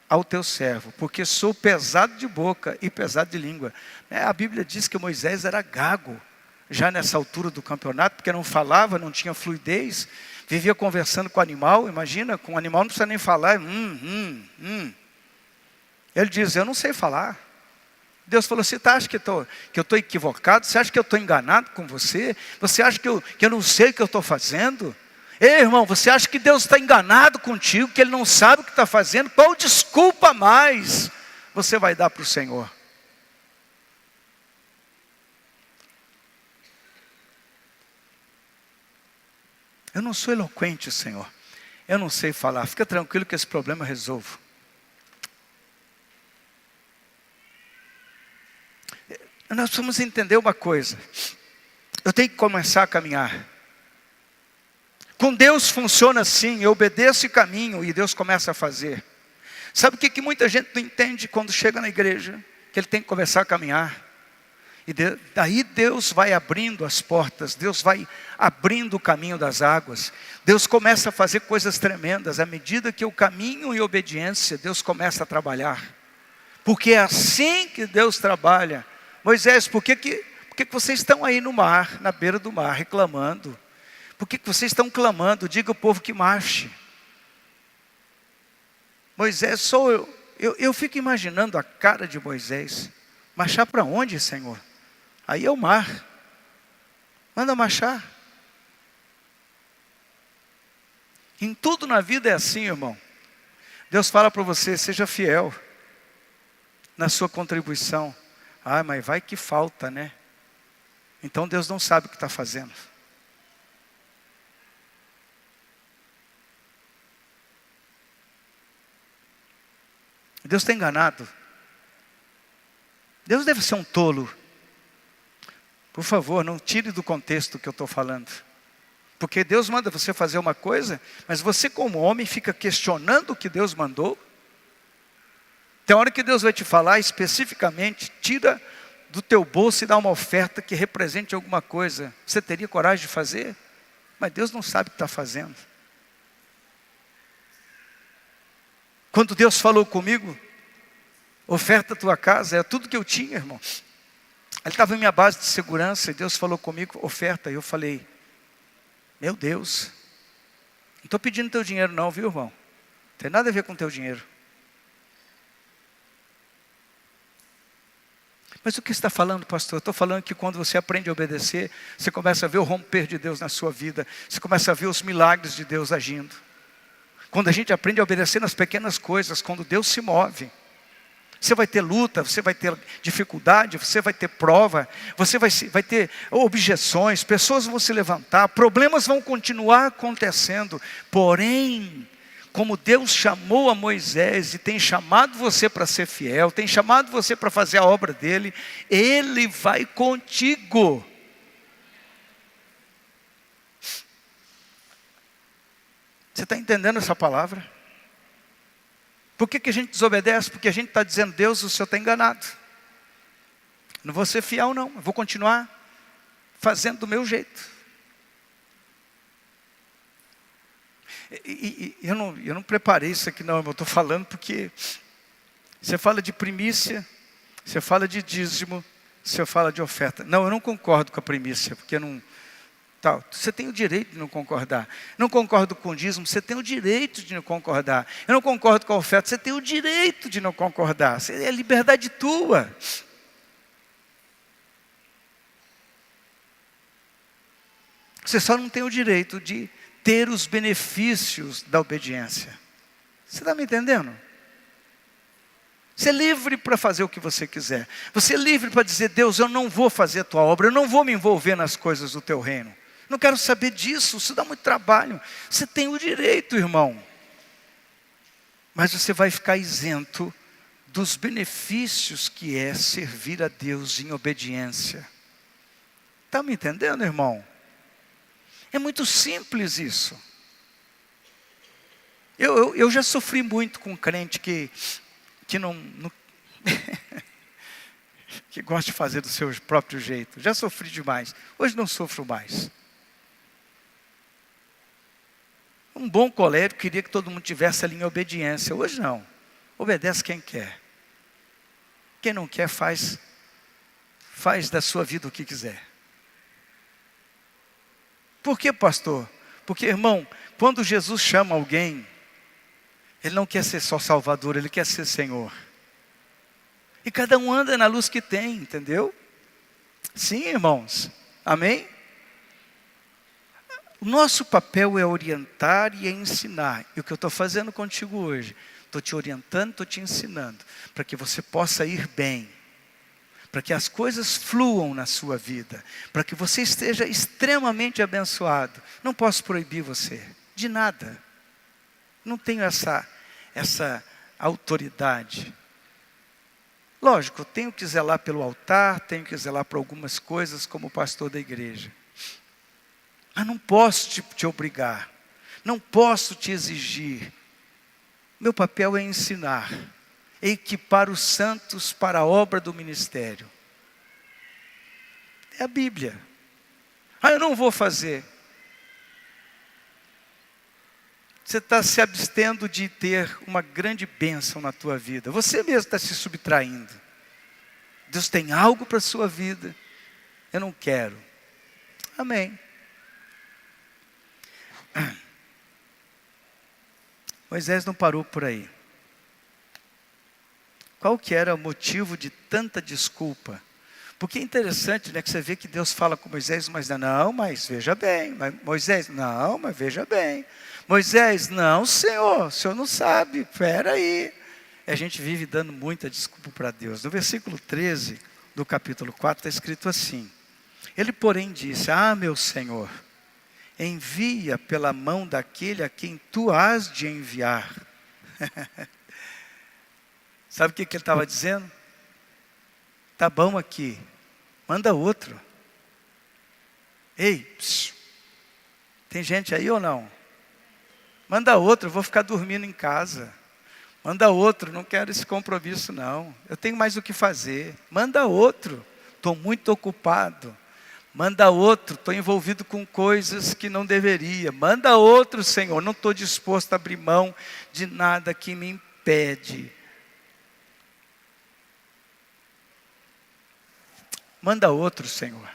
ao teu servo, porque sou pesado de boca e pesado de língua. A Bíblia diz que Moisés era gago, já nessa altura do campeonato, porque não falava, não tinha fluidez, vivia conversando com o animal. Imagina, com o animal não precisa nem falar. Ele diz: eu não sei falar. Deus falou: você acha que eu estou equivocado? Você acha que eu estou enganado com você? Você acha que eu não sei o que eu estou fazendo? Ei, irmão, você acha que Deus está enganado contigo, que Ele não sabe o que está fazendo? Qual desculpa mais você vai dar para o Senhor? Eu não sou eloquente, Senhor. Eu não sei falar. Fica tranquilo que esse problema eu resolvo. Nós precisamos entender uma coisa. Eu tenho que começar a caminhar. Com Deus funciona assim. Eu obedeço e caminho e Deus começa a fazer. Sabe o que muita gente não entende quando chega na igreja? Que ele tem que começar a caminhar. E daí Deus vai abrindo as portas. Deus vai abrindo o caminho das águas. Deus começa a fazer coisas tremendas. À medida que eu caminho em obediência, Deus começa a trabalhar. Porque é assim que Deus trabalha. Moisés, por que vocês estão aí no mar, na beira do mar, reclamando? Por que vocês estão clamando? Diga ao povo que marche. Moisés, sou eu fico imaginando a cara de Moisés. Marchar para onde, Senhor? Aí é o mar. Manda marchar. Em tudo na vida é assim, irmão. Deus fala para você, seja fiel na sua contribuição. Ah, mas vai que falta, né? Então Deus não sabe o que está fazendo. Deus está enganado. Deus deve ser um tolo. Por favor, não tire do contexto o que eu estou falando. Porque Deus manda você fazer uma coisa, mas você como homem fica questionando o que Deus mandou. Tem hora que Deus vai te falar especificamente, tira do teu bolso e dá uma oferta que represente alguma coisa. Você teria coragem de fazer? Mas Deus não sabe o que está fazendo. Quando Deus falou comigo, oferta a tua casa, é tudo que eu tinha, irmão. Ele estava em minha base de segurança e Deus falou comigo, oferta. E eu falei, meu Deus, não estou pedindo teu dinheiro não, viu, irmão? Não tem nada a ver com teu dinheiro. Mas o que você está falando, pastor? Eu estou falando que quando você aprende a obedecer, você começa a ver o romper de Deus na sua vida. Você começa a ver os milagres de Deus agindo. Quando a gente aprende a obedecer nas pequenas coisas, quando Deus se move. Você vai ter luta, você vai ter dificuldade, você vai ter prova, você vai ter objeções, pessoas vão se levantar, problemas vão continuar acontecendo. Porém, como Deus chamou a Moisés e tem chamado você para ser fiel, tem chamado você para fazer a obra dele, Ele vai contigo. Você está entendendo essa palavra? Por que a gente desobedece? Porque a gente está dizendo, Deus, o Senhor está enganado. Não vou ser fiel não, eu vou continuar fazendo do meu jeito. Eu não preparei isso aqui não, eu estou falando porque você fala de primícia, você fala de dízimo, você fala de oferta. Não, eu não concordo com a primícia, porque não... Tal. Você tem o direito de não concordar. Não concordo com o dízimo, você tem o direito de não concordar. Eu não concordo com a oferta, você tem o direito de não concordar. É liberdade tua. Você só não tem o direito de ter os benefícios da obediência. Você está me entendendo? Você é livre para fazer o que você quiser. Você é livre para dizer, Deus, eu não vou fazer a tua obra, eu não vou me envolver nas coisas do teu reino. Não quero saber disso, isso dá muito trabalho. Você tem o direito, irmão. Mas você vai ficar isento dos benefícios que é servir a Deus em obediência. Está me entendendo, irmão? É muito simples isso. Eu já sofri muito com crente que não que gosta de fazer do seu próprio jeito. Já sofri demais. Hoje não sofro mais. Um bom colérico queria que todo mundo tivesse ali em obediência. Hoje não. Obedece quem quer. Quem não quer faz da sua vida o que quiser. Por que, pastor? Porque, irmão, quando Jesus chama alguém, Ele não quer ser só Salvador, Ele quer ser Senhor. E cada um anda na luz que tem, entendeu? Sim, irmãos. Amém? O nosso papel é orientar e é ensinar. E o que eu estou fazendo contigo hoje? Estou te orientando, estou te ensinando. Para que você possa ir bem. Para que as coisas fluam na sua vida. Para que você esteja extremamente abençoado. Não posso proibir você. De nada. Não tenho essa autoridade. Lógico, tenho que zelar pelo altar. Tenho que zelar por algumas coisas como pastor da igreja. Mas não posso te obrigar, não posso te exigir. Meu papel é ensinar, é equipar os santos para a obra do ministério. É a Bíblia. Eu não vou fazer. Você está se abstendo de ter uma grande bênção na tua vida. Você mesmo está se subtraindo. Deus tem algo para a sua vida. Eu não quero. Amém. Moisés não parou por aí. Qual que era o motivo de tanta desculpa? Porque é interessante, né, que você vê que Deus fala com Moisés, mas não, mas veja bem. Moisés, não, mas veja bem. Moisés, não, Senhor, o Senhor não sabe, espera aí. A gente vive dando muita desculpa para Deus. No versículo 13 do capítulo 4 está escrito assim: ele, porém, disse: ah, meu Senhor, envia pela mão daquele a quem tu has de enviar. Sabe o que ele estava dizendo? Tá bom aqui, manda outro. Ei, psiu, tem gente aí ou não? Manda outro, eu vou ficar dormindo em casa. Manda outro, não quero esse compromisso não. Eu tenho mais o que fazer. Manda outro, estou muito ocupado. Manda outro, estou envolvido com coisas que não deveria. Manda outro, Senhor, não estou disposto a abrir mão de nada que me impede. Manda outro, Senhor.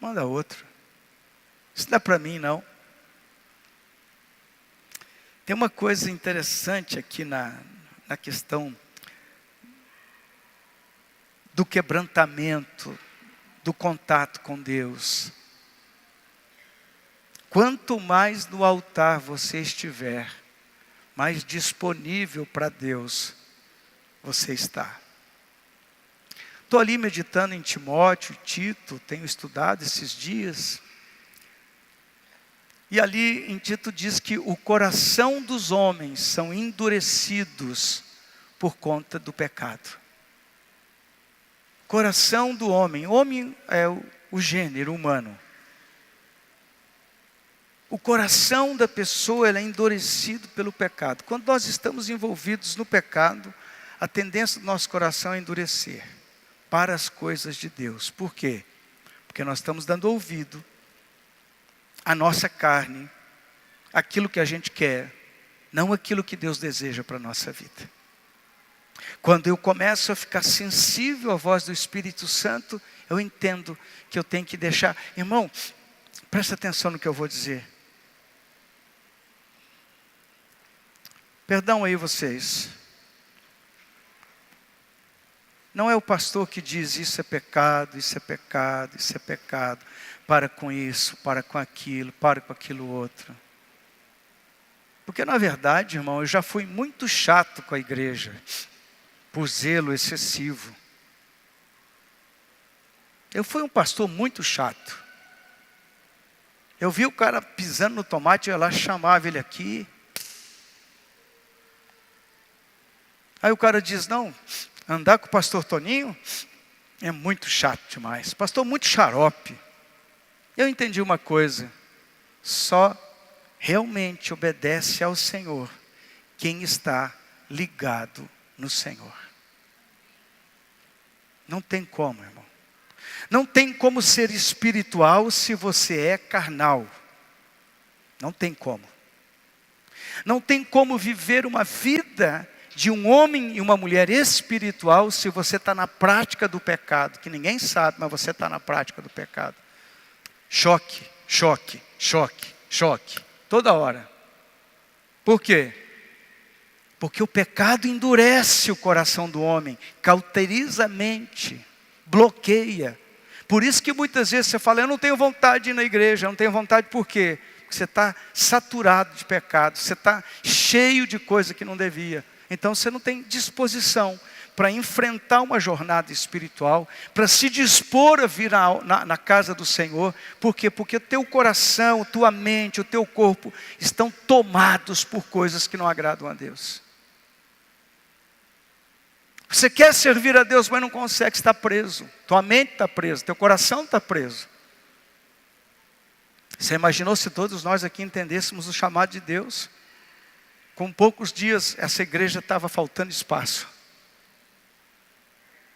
Manda outro. Isso não é para mim, não. Tem uma coisa interessante aqui na questão do quebrantamento, do contato com Deus. Quanto mais no altar você estiver, mais disponível para Deus você está. Estou ali meditando em Timóteo, Tito, tenho estudado esses dias. E ali em Tito diz que o coração dos homens são endurecidos por conta do pecado. Coração do homem. Homem é o gênero humano. O coração da pessoa é endurecido pelo pecado. Quando nós estamos envolvidos no pecado, a tendência do nosso coração é endurecer para as coisas de Deus. Por quê? Porque nós estamos dando ouvido à nossa carne, aquilo que a gente quer, não aquilo que Deus deseja para a nossa vida. Quando eu começo a ficar sensível à voz do Espírito Santo, eu entendo que eu tenho que deixar. Irmão, presta atenção no que eu vou dizer. Perdão aí vocês. Não é o pastor que diz isso é pecado, isso é pecado, isso é pecado. Para com isso, para com aquilo, para com aquilo outro. Porque na verdade, irmão, eu já fui muito chato com a igreja, por zelo excessivo. Eu fui um pastor muito chato. Eu vi o cara pisando no tomate, eu ia lá, chamava ele aqui. Aí o cara diz, não, andar com o pastor Toninho é muito chato demais. Pastor muito xarope. Eu entendi uma coisa, só realmente obedece ao Senhor quem está ligado no Senhor. Não tem como, irmão. Não tem como ser espiritual se você é carnal. Não tem como. Não tem como viver uma vida de um homem e uma mulher espiritual se você está na prática do pecado, que ninguém sabe, mas você está na prática do pecado. Choque, choque, choque, choque, toda hora. Por quê? Porque o pecado endurece o coração do homem, cauteriza a mente, bloqueia. Por isso que muitas vezes você fala, eu não tenho vontade de ir na igreja, eu não tenho vontade por quê? Porque você está saturado de pecado, você está cheio de coisa que não devia. Então você não tem disposição para enfrentar uma jornada espiritual, para se dispor a vir na casa do Senhor. Por quê? Porque o teu coração, tua mente, o teu corpo estão tomados por coisas que não agradam a Deus. Você quer servir a Deus, mas não consegue, está preso. Tua mente está presa, teu coração está preso. Você imaginou se todos nós aqui entendêssemos o chamado de Deus? Com poucos dias, essa igreja estava faltando espaço.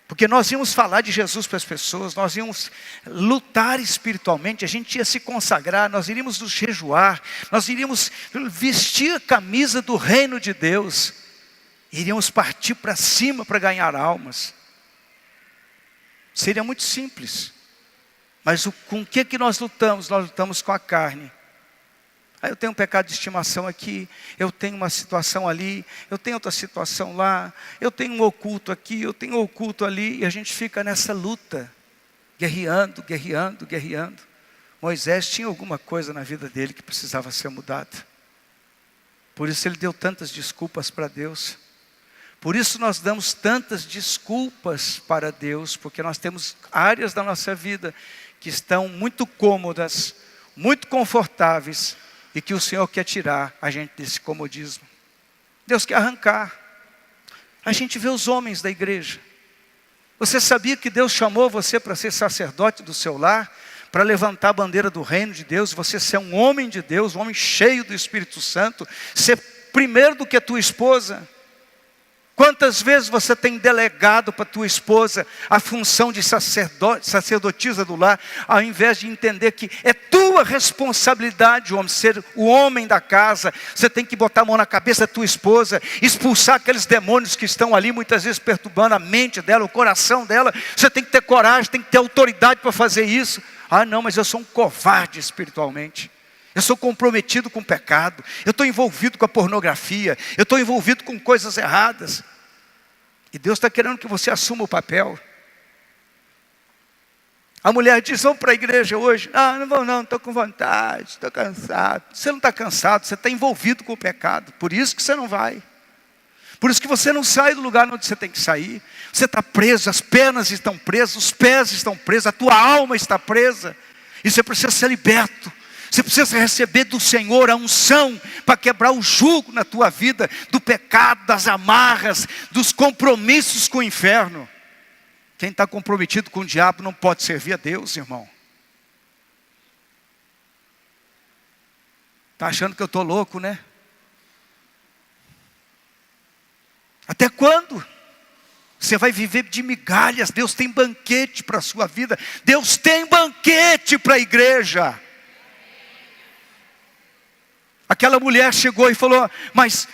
Porque nós íamos falar de Jesus para as pessoas, nós íamos lutar espiritualmente, a gente ia se consagrar, nós iríamos nos jejuar, nós iríamos vestir a camisa do reino de Deus, iríamos partir para cima para ganhar almas. Seria muito simples. Mas com o que nós lutamos? Nós lutamos com a carne. Aí eu tenho um pecado de estimação aqui, eu tenho uma situação ali, eu tenho outra situação lá, eu tenho um oculto aqui, eu tenho um oculto ali, e a gente fica nessa luta. guerreando, guerreando, guerreando. Moisés tinha alguma coisa na vida dele que precisava ser mudada. Por isso ele deu tantas desculpas para Deus. Por isso nós damos tantas desculpas para Deus, porque nós temos áreas da nossa vida que estão muito cômodas, muito confortáveis, e que o Senhor quer tirar a gente desse comodismo. Deus quer arrancar. A gente vê os homens da igreja. Você sabia que Deus chamou você para ser sacerdote do seu lar? Para levantar a bandeira do reino de Deus, você ser um homem de Deus, um homem cheio do Espírito Santo, ser primeiro do que a tua esposa? Quantas vezes você tem delegado para a tua esposa a função de sacerdotisa do lar, ao invés de entender que é tua responsabilidade, homem, ser o homem da casa? Você tem que botar a mão na cabeça da tua esposa, expulsar aqueles demônios que estão ali, muitas vezes perturbando a mente dela, o coração dela. Você tem que ter coragem, tem que ter autoridade para fazer isso. Ah não, mas eu sou um covarde espiritualmente. Eu sou comprometido com o pecado. Eu estou envolvido com a pornografia. Eu estou envolvido com coisas erradas. E Deus está querendo que você assuma o papel. A mulher diz: vamos para a igreja hoje. Ah, não vou não, estou com vontade, estou cansado. Você não está cansado, você está envolvido com o pecado. Por isso que você não vai. Por isso que você não sai do lugar onde você tem que sair. Você está preso, as pernas estão presas, os pés estão presos, a tua alma está presa. E você precisa ser liberto. Você precisa receber do Senhor a unção para quebrar o jugo na tua vida, do pecado, das amarras, dos compromissos com o inferno. Quem está comprometido com o diabo não pode servir a Deus, irmão. Está achando que eu estou louco, né? Até quando? Você vai viver de migalhas. Deus tem banquete para a sua vida. Deus tem banquete para a igreja. Aquela mulher chegou e falou: mas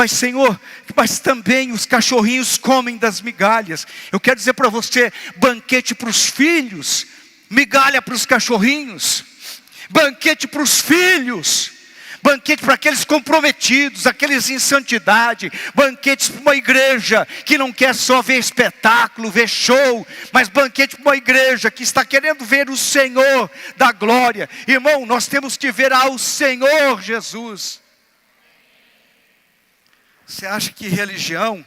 Senhor, mas também os cachorrinhos comem das migalhas. Eu quero dizer para você: banquete para os filhos, migalha para os cachorrinhos. Banquete para os filhos, banquete para aqueles comprometidos, aqueles em santidade. Banquetes para uma igreja que não quer só ver espetáculo, ver show, mas banquete para uma igreja que está querendo ver o Senhor da glória. Irmão, nós temos que ver ao Senhor Jesus. Você acha que religião,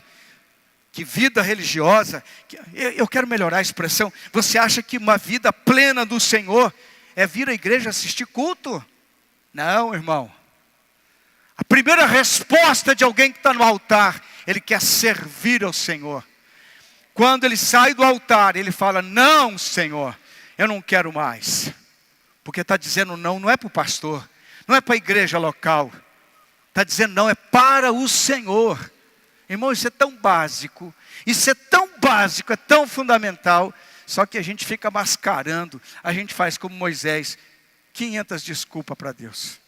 que vida religiosa, eu quero melhorar a expressão, você acha que uma vida plena do Senhor é vir à igreja assistir culto? Não, irmão. A primeira resposta de alguém que está no altar, ele quer servir ao Senhor. Quando ele sai do altar, ele fala: não, Senhor, eu não quero mais. Porque está dizendo não, não é para o pastor, não é para a igreja local. Está dizendo não, é para o Senhor. Irmão, isso é tão básico, isso é tão básico, é tão fundamental. Só que a gente fica mascarando, a gente faz como Moisés, 500 desculpas para Deus.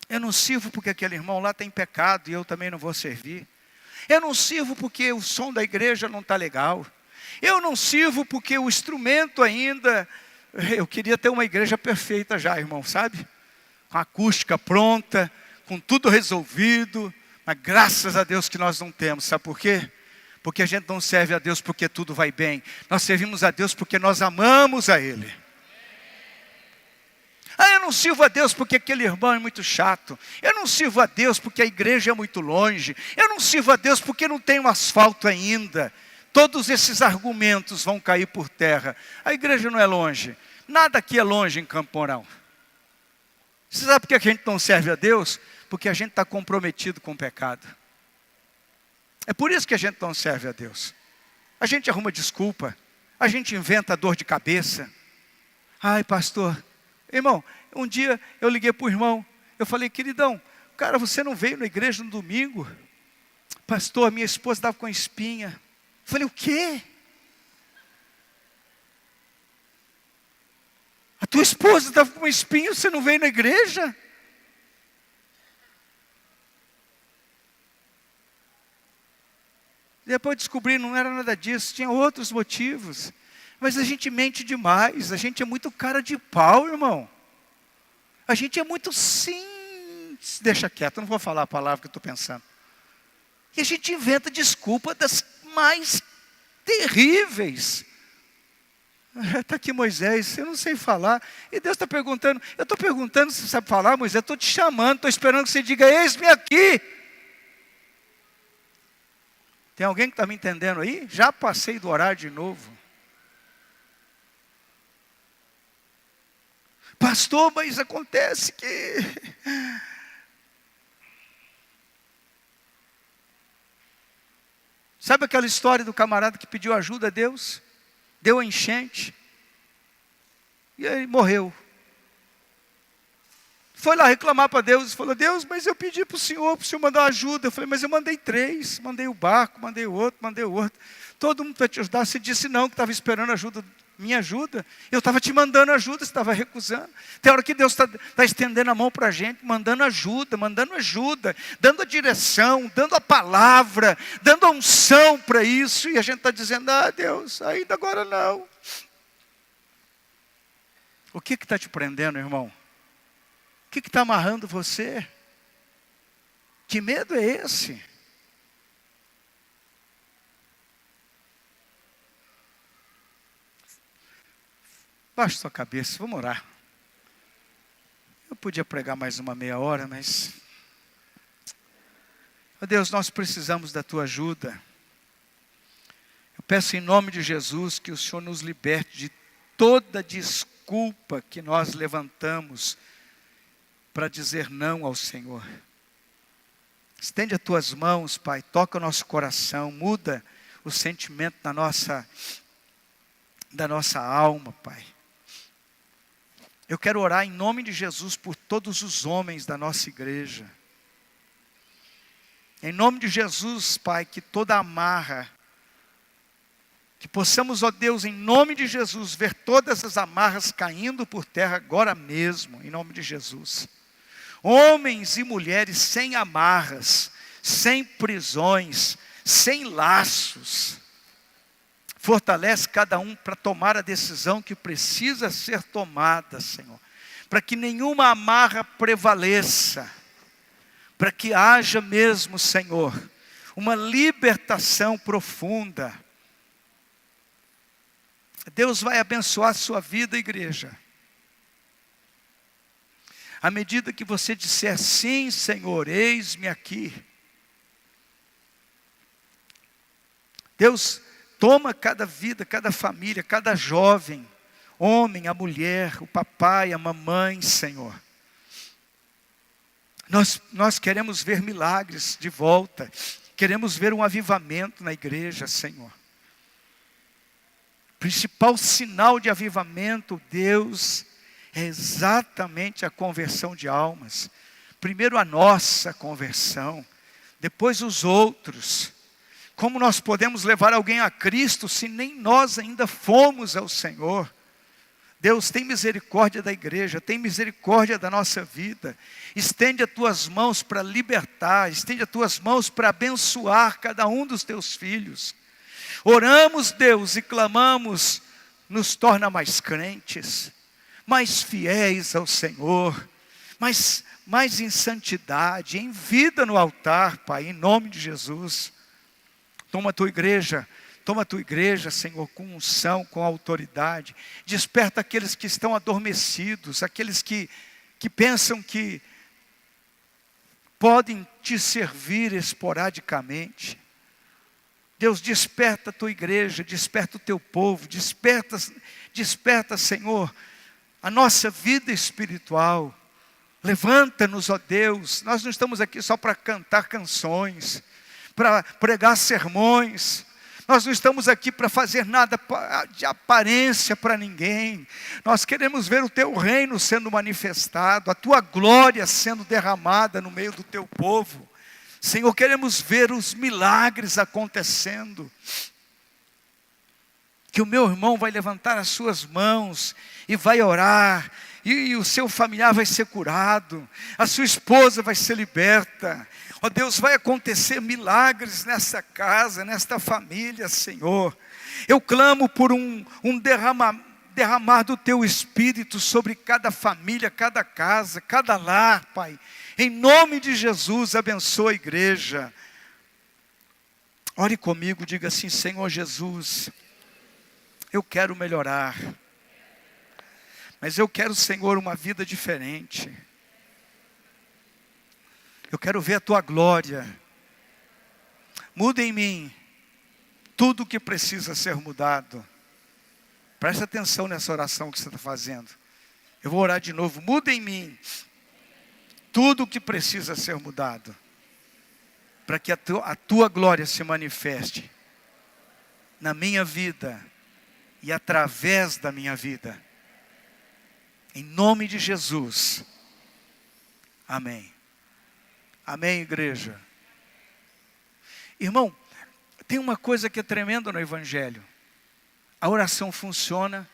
Eu não sirvo porque aquele irmão lá tem pecado e eu também não vou servir. Eu não sirvo porque o som da igreja não está legal. Eu não sirvo porque o instrumento ainda... Eu queria ter uma igreja perfeita já, irmão, sabe? Com a acústica pronta, com tudo resolvido. Mas graças a Deus que nós não temos. Sabe por quê? Porque a gente não serve a Deus porque tudo vai bem. Nós servimos a Deus porque nós amamos a Ele. Ah, eu não sirvo a Deus porque aquele irmão é muito chato. Eu não sirvo a Deus porque a igreja é muito longe. Eu não sirvo a Deus porque não tem um asfalto ainda. Todos esses argumentos vão cair por terra. A igreja não é longe. Nada aqui é longe em Campo Mourão. Você sabe por que a gente não serve a Deus? Porque a gente está comprometido com o pecado. É por isso que a gente não serve a Deus. A gente arruma desculpa. A gente inventa dor de cabeça. Ai, pastor... Irmão, um dia eu liguei para o irmão, eu falei: queridão, cara, você não veio na igreja no domingo? Pastor, minha esposa estava com espinha. Eu falei: o quê? A tua esposa estava com espinha, você não veio na igreja? Depois descobri, não era nada disso, tinha outros motivos. Mas a gente mente demais, a gente é muito cara de pau, irmão. A gente é muito sim. Deixa quieto, eu não vou falar a palavra que eu estou pensando. E a gente inventa desculpa das mais terríveis. Está aqui Moisés, eu não sei falar. E Deus está perguntando, eu estou perguntando se você sabe falar, Moisés, estou te chamando, estou esperando que você diga, eis-me aqui. Tem alguém que está me entendendo aí? Já passei do horário de novo. Pastor, mas acontece que... Sabe aquela história do camarada que pediu ajuda a Deus? Deu a enchente. E aí morreu. Foi lá reclamar para Deus e falou, Deus, mas eu pedi para o Senhor mandar ajuda. Eu falei, mas eu mandei 3, mandei o barco, mandei o outro. Todo mundo vai te ajudar. Você disse não, que estava esperando ajuda, minha ajuda. Eu estava te mandando ajuda, você estava recusando. Tem hora que Deus está estendendo a mão para a gente, mandando ajuda, dando a direção, dando a palavra, dando a unção para isso. E a gente está dizendo, Deus, ainda agora não. O que está te prendendo, irmão? O que está amarrando você? Que medo é esse? Baixe sua cabeça, vamos orar. Eu podia pregar mais uma meia hora, mas... Ó Deus, nós precisamos da Tua ajuda. Eu peço em nome de Jesus que o Senhor nos liberte de toda desculpa que nós levantamos para dizer não ao Senhor. Estende as Tuas mãos, Pai, toca o nosso coração, muda o sentimento da nossa alma, Pai. Eu quero orar em nome de Jesus por todos os homens da nossa igreja. Em nome de Jesus, Pai, que toda amarra, que possamos, ó Deus, em nome de Jesus, ver todas as amarras caindo por terra agora mesmo, em nome de Jesus. Homens e mulheres sem amarras, sem prisões, sem laços. Fortalece cada um para tomar a decisão que precisa ser tomada, Senhor. Para que nenhuma amarra prevaleça. Para que haja mesmo, Senhor, uma libertação profunda. Deus vai abençoar a sua vida, igreja. À medida que você disser, sim, Senhor, eis-me aqui. Deus toma cada vida, cada família, cada jovem, homem, a mulher, o papai, a mamãe, Senhor. Nós queremos ver milagres de volta. Queremos ver um avivamento na igreja, Senhor. O principal sinal de avivamento, Deus, é exatamente a conversão de almas. Primeiro a nossa conversão, depois os outros. Como nós podemos levar alguém a Cristo se nem nós ainda fomos ao Senhor? Deus, tem misericórdia da igreja, tem misericórdia da nossa vida. Estende as tuas mãos para libertar, estende as tuas mãos para abençoar cada um dos teus filhos. Oramos, Deus, e clamamos, nos torna mais crentes, mais fiéis ao Senhor, mais em santidade, em vida no altar, Pai, em nome de Jesus. Toma a tua igreja, Senhor, com unção, com autoridade. Desperta aqueles que estão adormecidos, aqueles que pensam que podem te servir esporadicamente. Deus, desperta a tua igreja, desperta o teu povo, desperta, Senhor, a nossa vida espiritual. Levanta-nos, ó Deus. Nós não estamos aqui só para cantar canções, para pregar sermões. Nós não estamos aqui para fazer nada de aparência para ninguém. Nós queremos ver o teu reino sendo manifestado, a tua glória sendo derramada no meio do teu povo. Senhor, queremos ver os milagres acontecendo. Que o meu irmão vai levantar as suas mãos e vai orar, e o seu familiar vai ser curado, a sua esposa vai ser liberta. Ó Deus, vai acontecer milagres nessa casa, nesta família, Senhor. Eu clamo por um derramar do teu Espírito sobre cada família, cada casa, cada lar, Pai. Em nome de Jesus, abençoa a igreja. Ore comigo, diga assim, Senhor Jesus, Eu quero melhorar. Mas eu quero, Senhor, uma vida diferente. Eu quero ver a Tua glória. Muda em mim tudo o que precisa ser mudado. Presta atenção nessa oração que você está fazendo. Eu vou orar de novo. Muda em mim tudo o que precisa ser mudado, para que a tua glória se manifeste na minha vida e através da minha vida. Em nome de Jesus. Amém. Amém, igreja. Irmão, tem uma coisa que é tremenda no Evangelho. A oração funciona.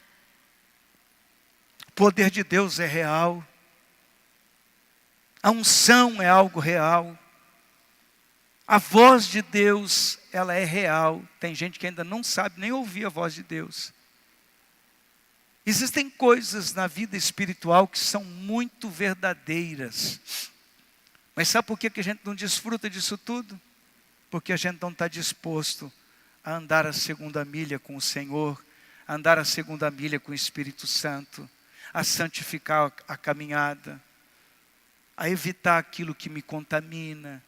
O poder de Deus é real. A unção é algo real. A voz de Deus, ela é real. Tem gente que ainda não sabe nem ouvir a voz de Deus. Existem coisas na vida espiritual que são muito verdadeiras. Mas sabe por que a gente não desfruta disso tudo? Porque a gente não está disposto a andar a segunda milha com o Senhor, a andar a segunda milha com o Espírito Santo, a santificar a caminhada, a evitar aquilo que me contamina.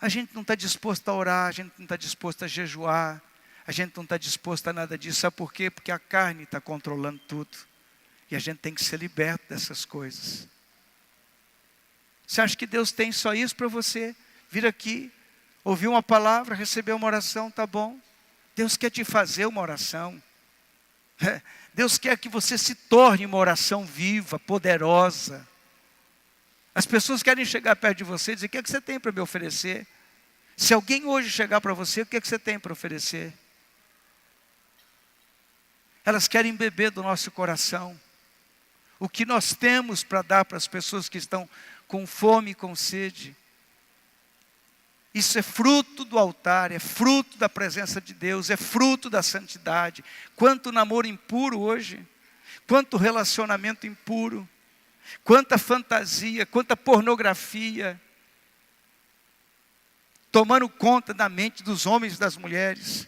A gente não está disposto a orar, a gente não está disposto a jejuar, a gente não está disposto a nada disso. Sabe por quê? Porque a carne está controlando tudo. E a gente tem que ser liberto dessas coisas. Você acha que Deus tem só isso para você? Vir aqui, ouvir uma palavra, receber uma oração, tá bom. Deus quer te fazer uma oração. Deus quer que você se torne uma oração viva, poderosa. As pessoas querem chegar perto de você e dizer: o que é que você tem para me oferecer? Se alguém hoje chegar para você, o que é que você tem para oferecer? Elas querem beber do nosso coração. O que nós temos para dar para as pessoas que estão com fome e com sede. Isso é fruto do altar, é fruto da presença de Deus, é fruto da santidade. Quanto namoro impuro hoje, quanto relacionamento impuro, quanta fantasia, quanta pornografia, tomando conta da mente dos homens e das mulheres.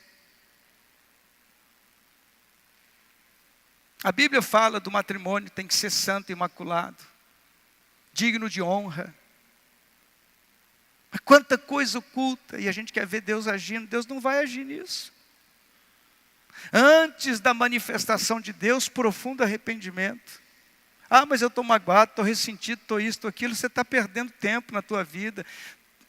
A Bíblia fala do matrimônio, tem que ser santo e imaculado, digno de honra. Mas quanta coisa oculta, e a gente quer ver Deus agindo. Deus não vai agir nisso. Antes da manifestação de Deus, profundo arrependimento. Ah, mas eu estou magoado, estou ressentido, estou isso, estou aquilo. Você está perdendo tempo na tua vida.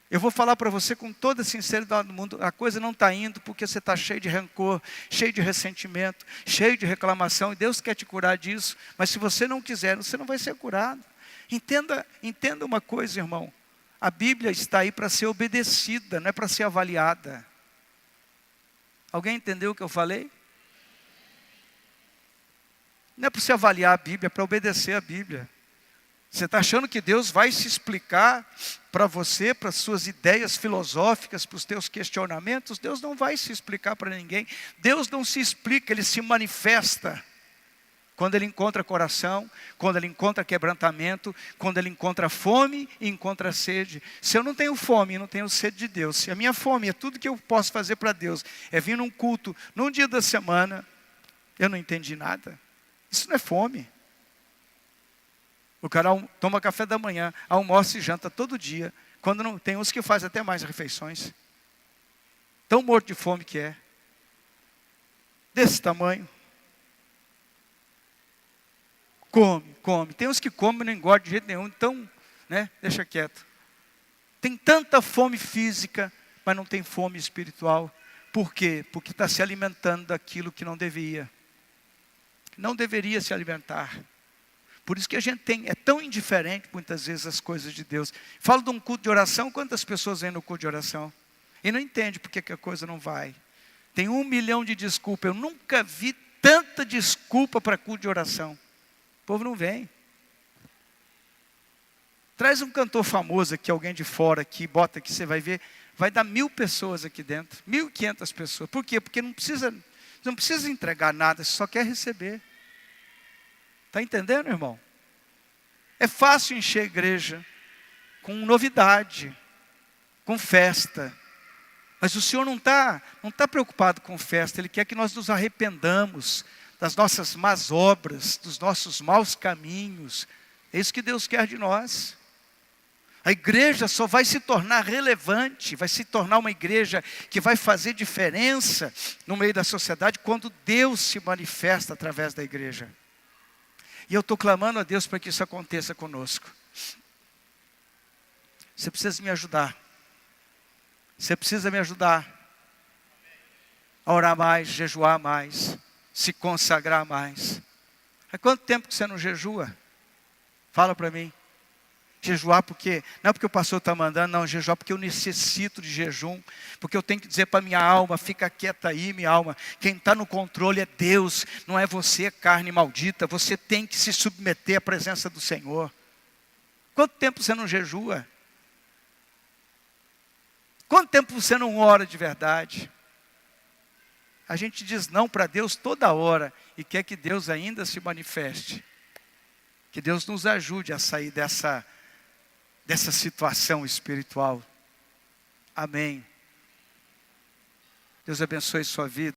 Eu vou falar para você com toda a sinceridade do mundo, a coisa não está indo porque você está cheio de rancor, cheio de ressentimento, cheio de reclamação, e Deus quer te curar disso, mas se você não quiser, você não vai ser curado. Entenda uma coisa, irmão, a Bíblia está aí para ser obedecida, não é para ser avaliada. Alguém entendeu o que eu falei? Não é para você avaliar a Bíblia, é para obedecer a Bíblia. Você está achando que Deus vai se explicar para você, para as suas ideias filosóficas, para os teus questionamentos? Deus não vai se explicar para ninguém. Deus não se explica, Ele se manifesta. Quando Ele encontra coração, quando Ele encontra quebrantamento, quando Ele encontra fome e encontra sede. Se eu não tenho fome e não tenho sede de Deus, se a minha fome é tudo que eu posso fazer para Deus, é vir num culto, num dia da semana, eu não entendi nada. Isso não é fome. O cara toma café da manhã, almoça e janta todo dia. Quando não, tem uns que fazem até mais refeições. Tão morto de fome que é. Desse tamanho. Come. Tem uns que comem e não engordam de jeito nenhum. Então, deixa quieto. Tem tanta fome física, mas não tem fome espiritual. Por quê? Porque está se alimentando daquilo que não devia. Não deveria se alimentar. Por isso que a gente é tão indiferente muitas vezes às coisas de Deus. Falo de um culto de oração, quantas pessoas vêm no culto de oração? E não entende porque que a coisa não vai. Tem 1 milhão de desculpas. Eu nunca vi tanta desculpa para culto de oração. O povo não vem. Traz um cantor famoso aqui, alguém de fora aqui, bota aqui, você vai ver. Vai dar 1.000 pessoas aqui dentro. 1.500 pessoas. Por quê? Porque não precisa entregar nada, você só quer receber. Está entendendo, irmão? É fácil encher a igreja com novidade, com festa. Mas o Senhor não tá preocupado com festa, Ele quer que nós nos arrependamos das nossas más obras, dos nossos maus caminhos. É isso que Deus quer de nós. A igreja só vai se tornar relevante, vai se tornar uma igreja que vai fazer diferença no meio da sociedade quando Deus se manifesta através da igreja. E eu estou clamando a Deus para que isso aconteça conosco. Você precisa me ajudar. Você precisa me ajudar a orar mais, jejuar mais, se consagrar mais. Há quanto tempo que você não jejua? Fala para mim. Jejuar porque, não é porque o pastor está mandando, não, jejuar porque eu necessito de jejum, porque eu tenho que dizer para minha alma, fica quieta aí minha alma, quem está no controle é Deus, não é você, carne maldita, você tem que se submeter à presença do Senhor. Quanto tempo você não jejua? Quanto tempo você não ora de verdade? A gente diz não para Deus toda hora e quer que Deus ainda se manifeste. Que Deus nos ajude a sair dessa situação espiritual. Amém. Deus abençoe sua vida.